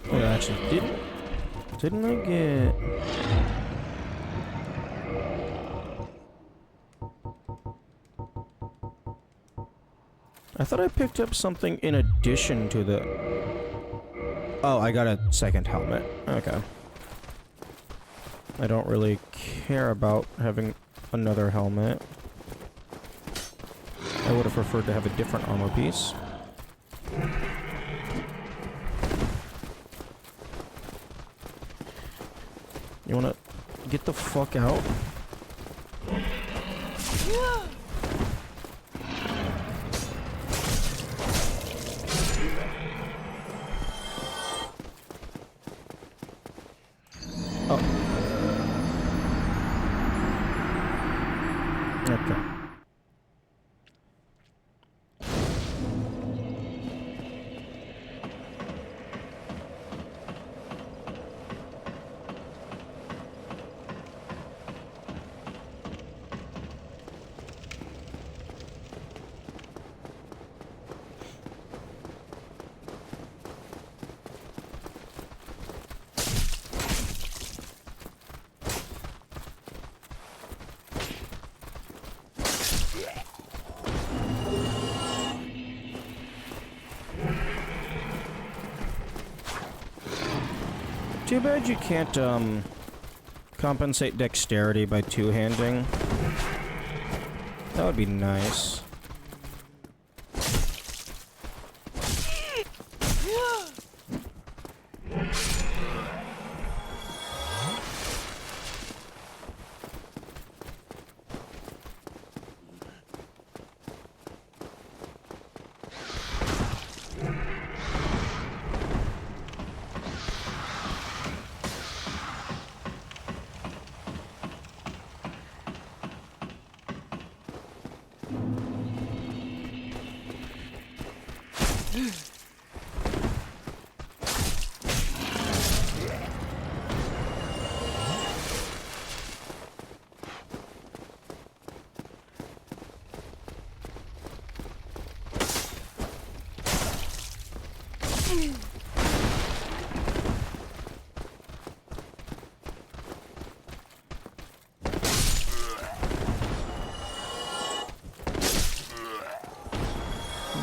Oh, actually, didn't I get... I thought I picked up something in addition to the... Oh, I got a second helmet. Okay. I don't really care about having another helmet. I would have preferred to have a different armor piece. You wanna get the fuck out? Oh. Too bad you can't, compensate dexterity by two-handing. That would be nice.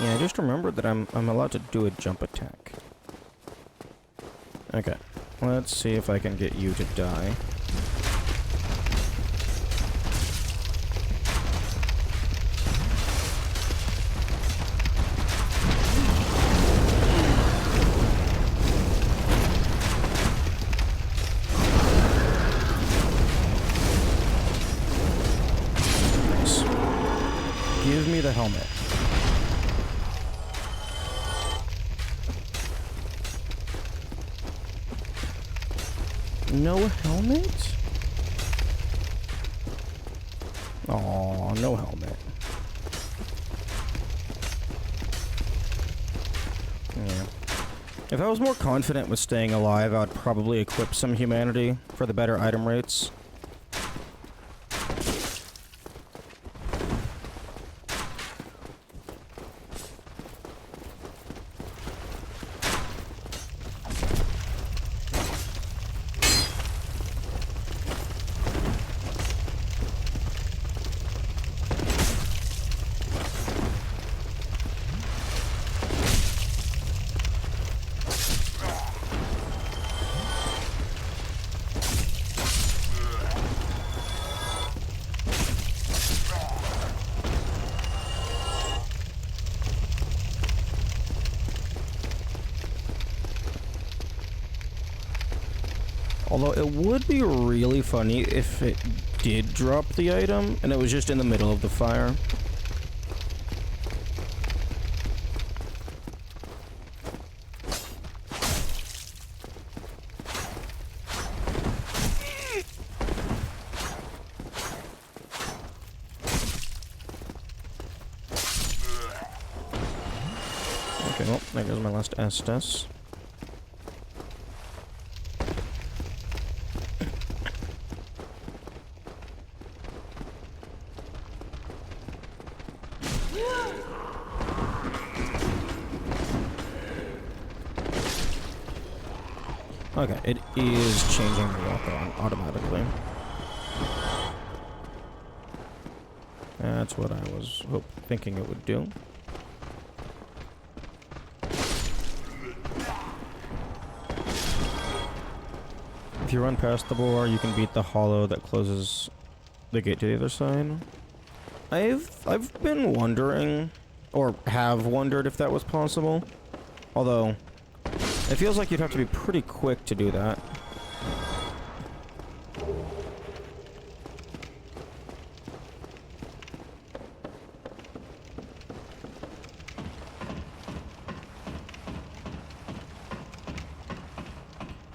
Yeah, I just remembered that I'm allowed to do a jump attack. Okay, let's see if I can get you to die. Nice. Give me the helmet. No helmet? Aw, no helmet. Yeah. If I was more confident with staying alive, I would probably equip some humanity for the better item rates. Although it would be really funny if it did drop the item and it was just in the middle of the fire. Okay, well, there goes my last Estes. Okay, it is changing the walk-on automatically. That's what I was thinking it would do. If you run past the boar, you can beat the hollow that closes the gate to the other side. I've been wondering, or have wondered if that was possible. Although, it feels like you'd have to be pretty quick to do that.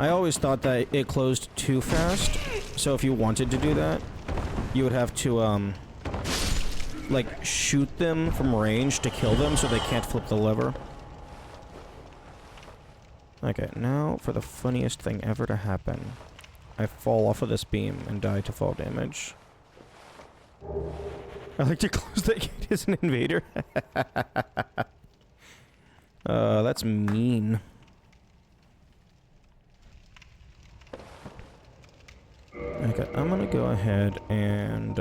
I always thought that it closed too fast, so if you wanted to do that, you would have to, like, shoot them from range to kill them so they can't flip the lever. Okay, now for the funniest thing ever to happen. I fall off of this beam and die to fall damage. I like to close that gate as an invader. That's mean. Okay, I'm gonna go ahead and,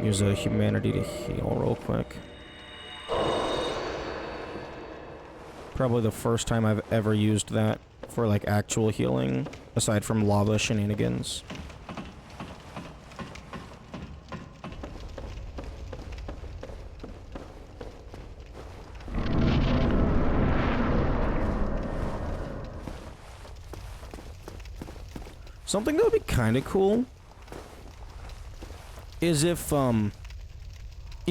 use a humanity to heal real quick. Probably the first time I've ever used that for like actual healing, aside from lava shenanigans. Something that would be kind of cool is if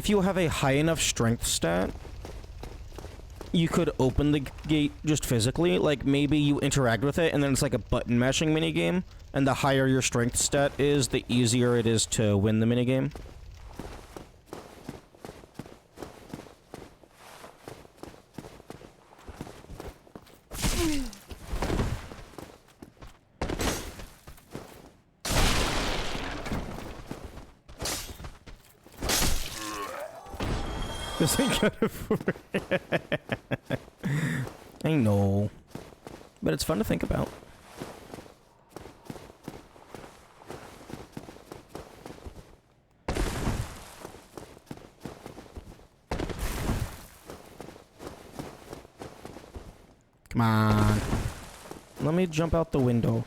you have a high enough strength stat, you could open the gate just physically. Like, maybe you interact with it, and then it's like a button mashing minigame, and the higher your strength stat is, the easier it is to win the minigame. This ain't gonna... I know. But it's fun to think about. Come on. Let me jump out the window.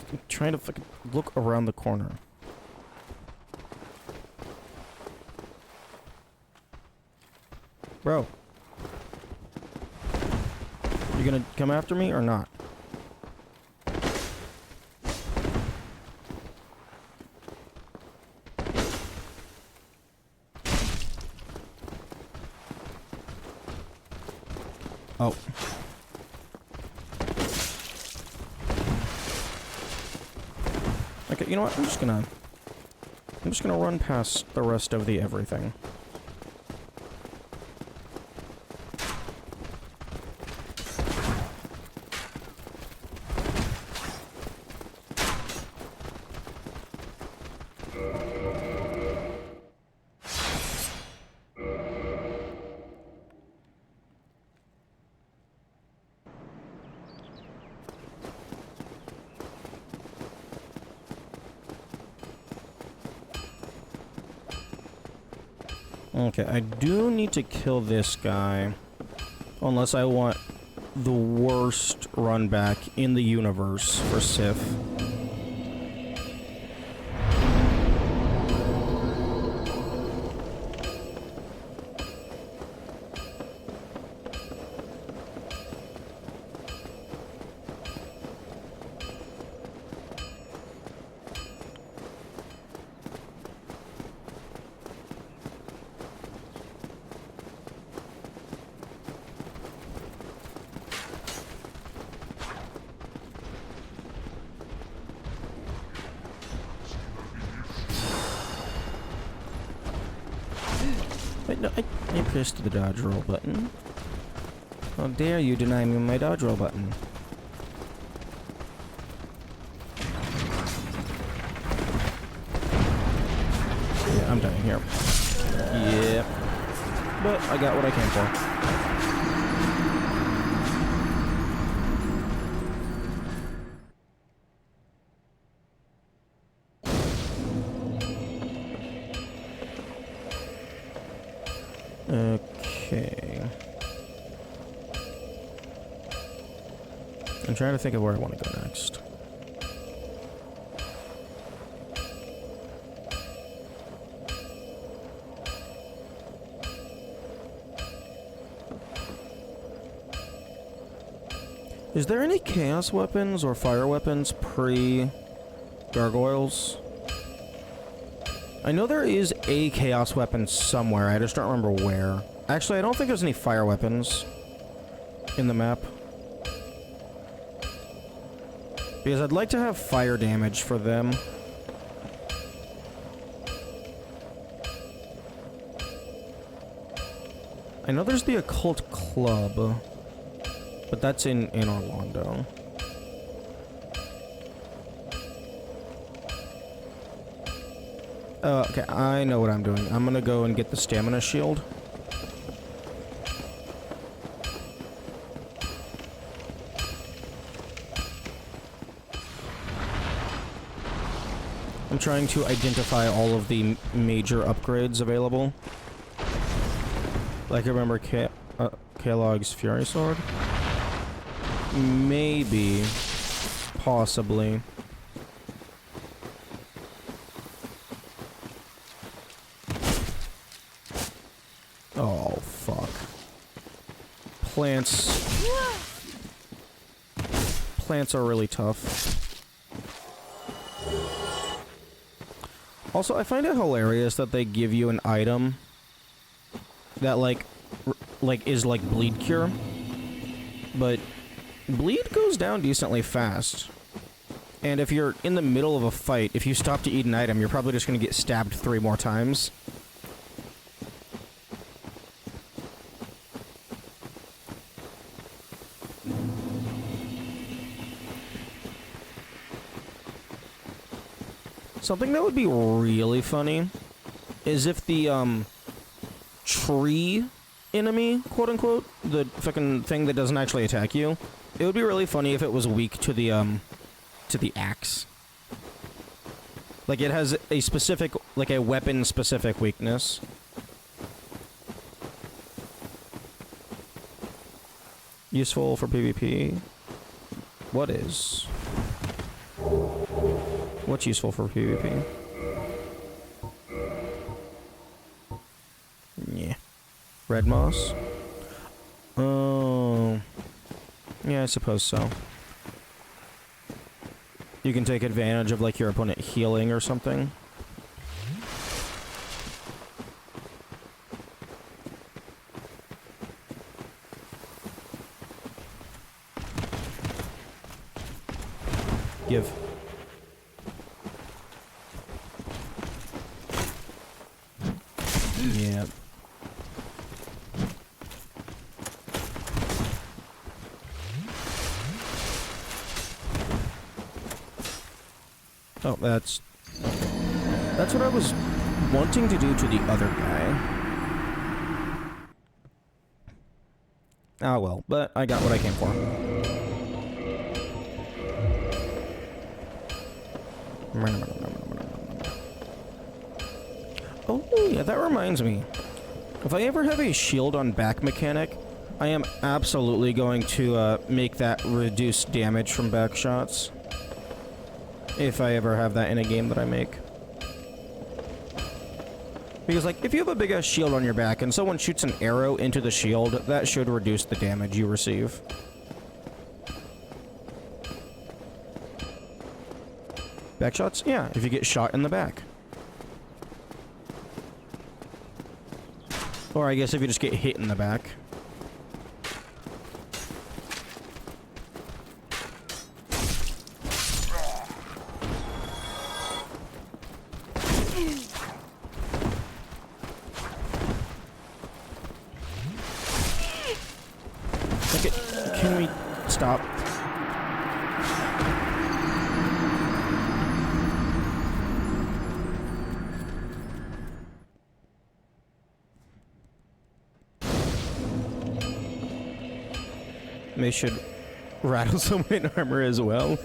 I'm trying to fucking look around the corner. Bro. You gonna come after me or not? Oh. Okay, you know what? I'm just gonna run past the rest of the everything. Okay, I do need to kill this guy. Unless I want the worst run back in the universe for Sif. Wait, no, I pressed the dodge roll button. How dare you deny me my dodge roll button? Yeah, I'm dying here. Yep. But I got what I came for. Okay. I'm trying to think of where I want to go next. Is there any chaos weapons or fire weapons pre-gargoyles? I know there is a chaos weapon somewhere, I just don't remember where. Actually, I don't think there's any fire weapons in the map. Because I'd like to have fire damage for them. I know there's the occult club, but that's in Orlando. Okay, I know what I'm doing. I'm gonna go and get the stamina shield. trying to identify all of the major upgrades available. Like, I remember Kellogg's Fury Sword? Maybe. Possibly. Oh, fuck. Plants. Plants are really tough. Also, I find it hilarious that they give you an item that, is like bleed cure. But bleed goes down decently fast. And if you're in the middle of a fight, if you stop to eat an item, you're probably just going to get stabbed 3 more times. Something that would be really funny is if the, tree enemy, quote-unquote, the fucking thing that doesn't actually attack you, it would be really funny if it was weak to the axe. Like, it has a specific, like, a weapon-specific weakness. Useful for PvP? What is? What's useful for PvP? Yeah. Red moss? Oh. Yeah, I suppose so. You can take advantage of, like, your opponent healing or something. Give. Yeah. Oh, that's what I was wanting to do to the other guy. Ah, well, but I got what I came for. Oh, yeah, that reminds me. If I ever have a shield on back mechanic, I am absolutely going to make that reduce damage from back shots. If I ever have that in a game that I make. Because, like, if you have a big-ass shield on your back and someone shoots an arrow into the shield, that should reduce the damage you receive. Back shots? Yeah, if you get shot in the back. Or I guess if you just get hit in the back. Okay, can we stop? They should rattle someone in armor as well.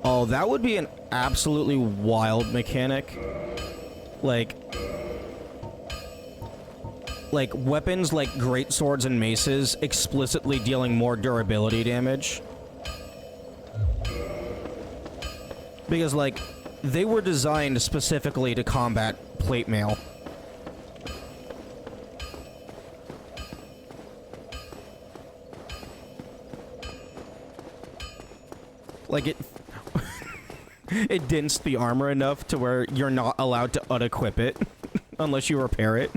Oh, that would be an absolutely wild mechanic. Like weapons like great swords and maces explicitly dealing more durability damage. Because, like, they were designed specifically to combat plate mail. Like, it dents the armor enough to where you're not allowed to unequip it unless you repair it.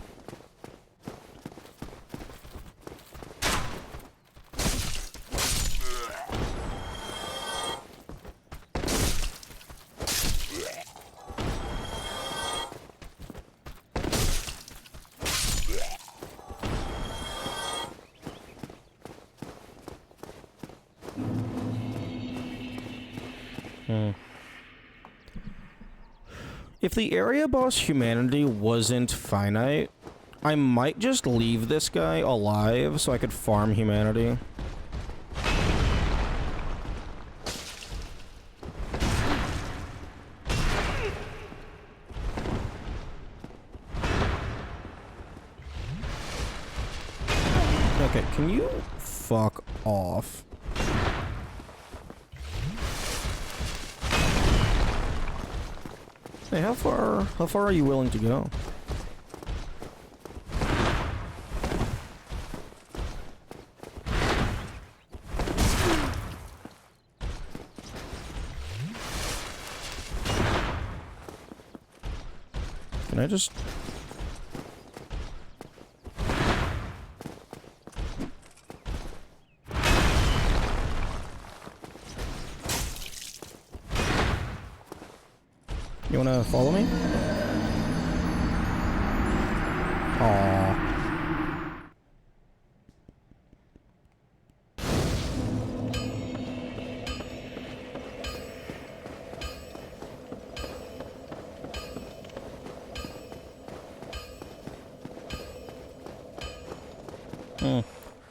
If the area boss humanity wasn't finite, I might just leave this guy alive so I could farm humanity. Okay, can you fuck off? Hey, how far are you willing to go? Can I just... You wanna follow me? Aww.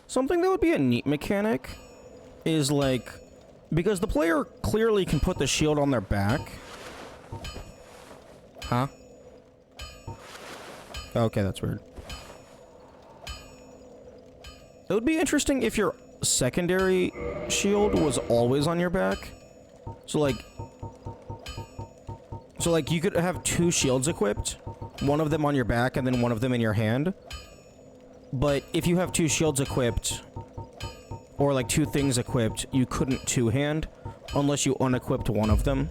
Something that would be a neat mechanic is like, because the player clearly can put the shield on their back. Huh? Okay, that's weird. It would be interesting if your secondary shield was always on your back. So like you could have two shields equipped, one of them on your back and then one of them in your hand. But if you have two shields equipped, or like two things equipped, you couldn't two-hand unless you unequipped one of them.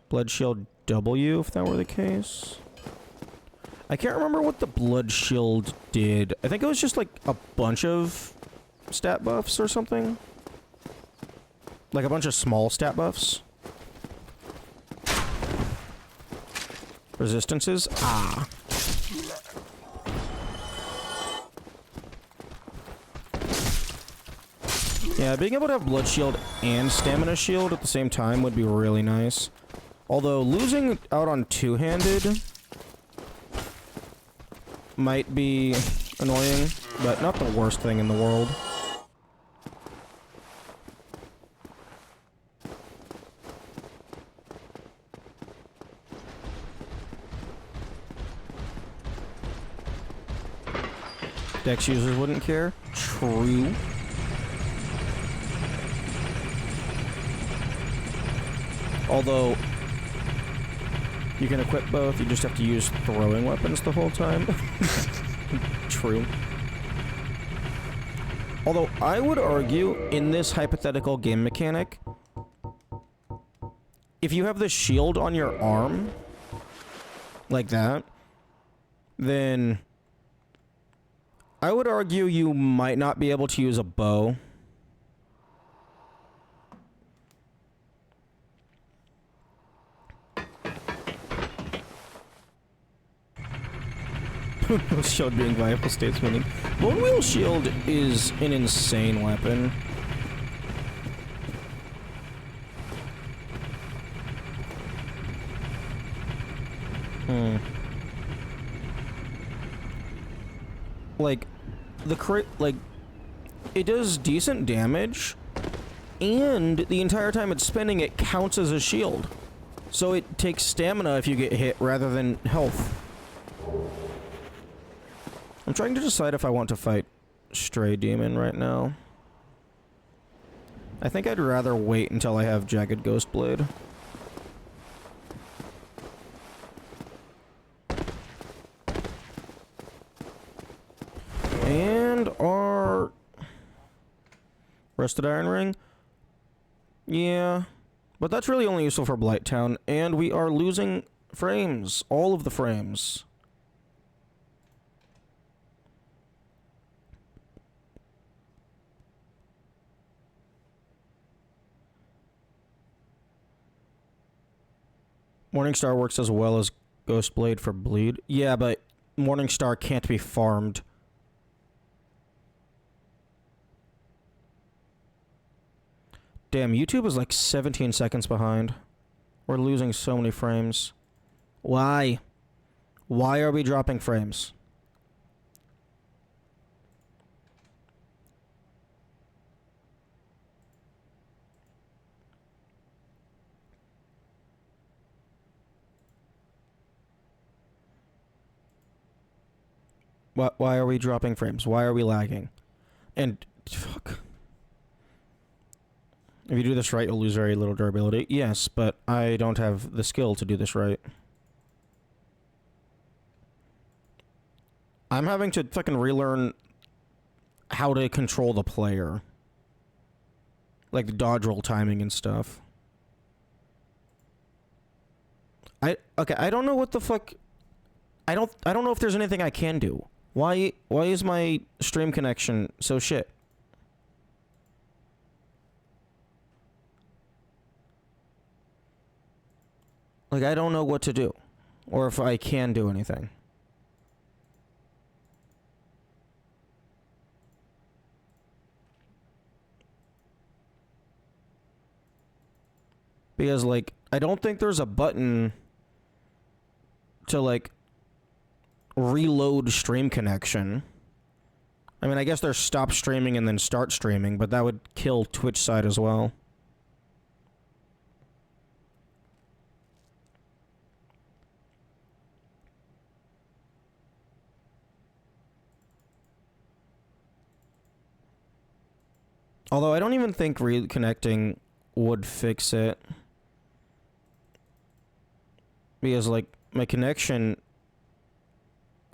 Blood shield W, if that were the case. I can't remember what the blood shield did. I think it was just like a bunch of stat buffs or something. Like a bunch of small stat buffs. Resistances? Ah. Yeah, being able to have blood shield and stamina shield at the same time would be really nice. Although losing out on two-handed might be annoying, but not the worst thing in the world. Dex users wouldn't care. True. Although, you can equip both, you just have to use throwing weapons the whole time. True. Although, I would argue, in this hypothetical game mechanic, if you have the shield on your arm, like that, then I would argue you might not be able to use a bow. Shield being viable states winning. Bone Wheel Shield is an insane weapon. Like, it does decent damage, and the entire time it's spinning, it counts as a shield. So it takes stamina if you get hit rather than health. I'm trying to decide if I want to fight Stray Demon right now. I think I'd rather wait until I have Jagged Ghost Blade. And our Rusted Iron Ring. Yeah, but that's really only useful for Blighttown, and we are losing frames. All of the frames. Morningstar works as well as Ghostblade for bleed. Yeah, but Morningstar can't be farmed. Damn, YouTube is like 17 seconds behind. We're losing so many frames. Why? Why are we dropping frames? Why are we dropping frames? Why are we lagging? And fuck. If you do this right, you'll lose very little durability. Yes, but I don't have the skill to do this right. I'm having to fucking relearn how to control the player. Like the dodge roll timing and stuff. Okay, I don't know what the fuck. I don't know if there's anything I can do. Why is my stream connection so shit? Like, I don't know what to do. Or if I can do anything. Because, like, I don't think there's a button to, like, reload stream connection. I mean, I guess there's stop streaming and then start streaming, but that would kill Twitch side as well. Although I don't even think reconnecting would fix it. Because, like, my connection...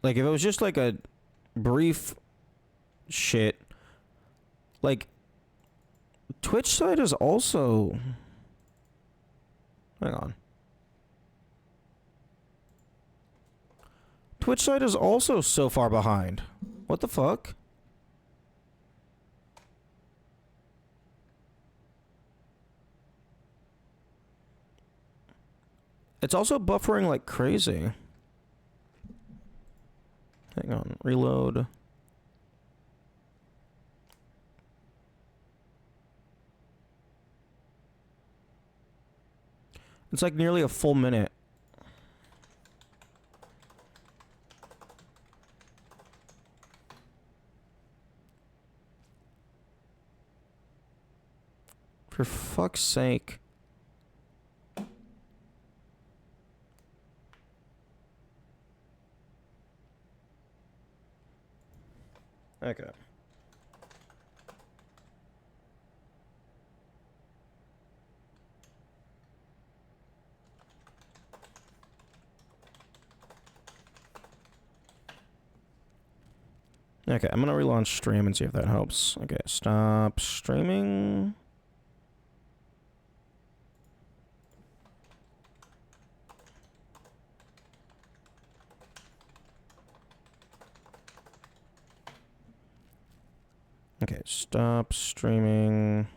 Like, if it was just, like, a brief shit... Like, Twitch side is also... Hang on. Twitch side is also so far behind. What the fuck? It's also buffering like crazy. Hang on, reload. It's like nearly a full minute. For fuck's sake. Okay. Okay, I'm gonna relaunch stream and see if that helps. Okay, stop streaming. Okay, stop streaming.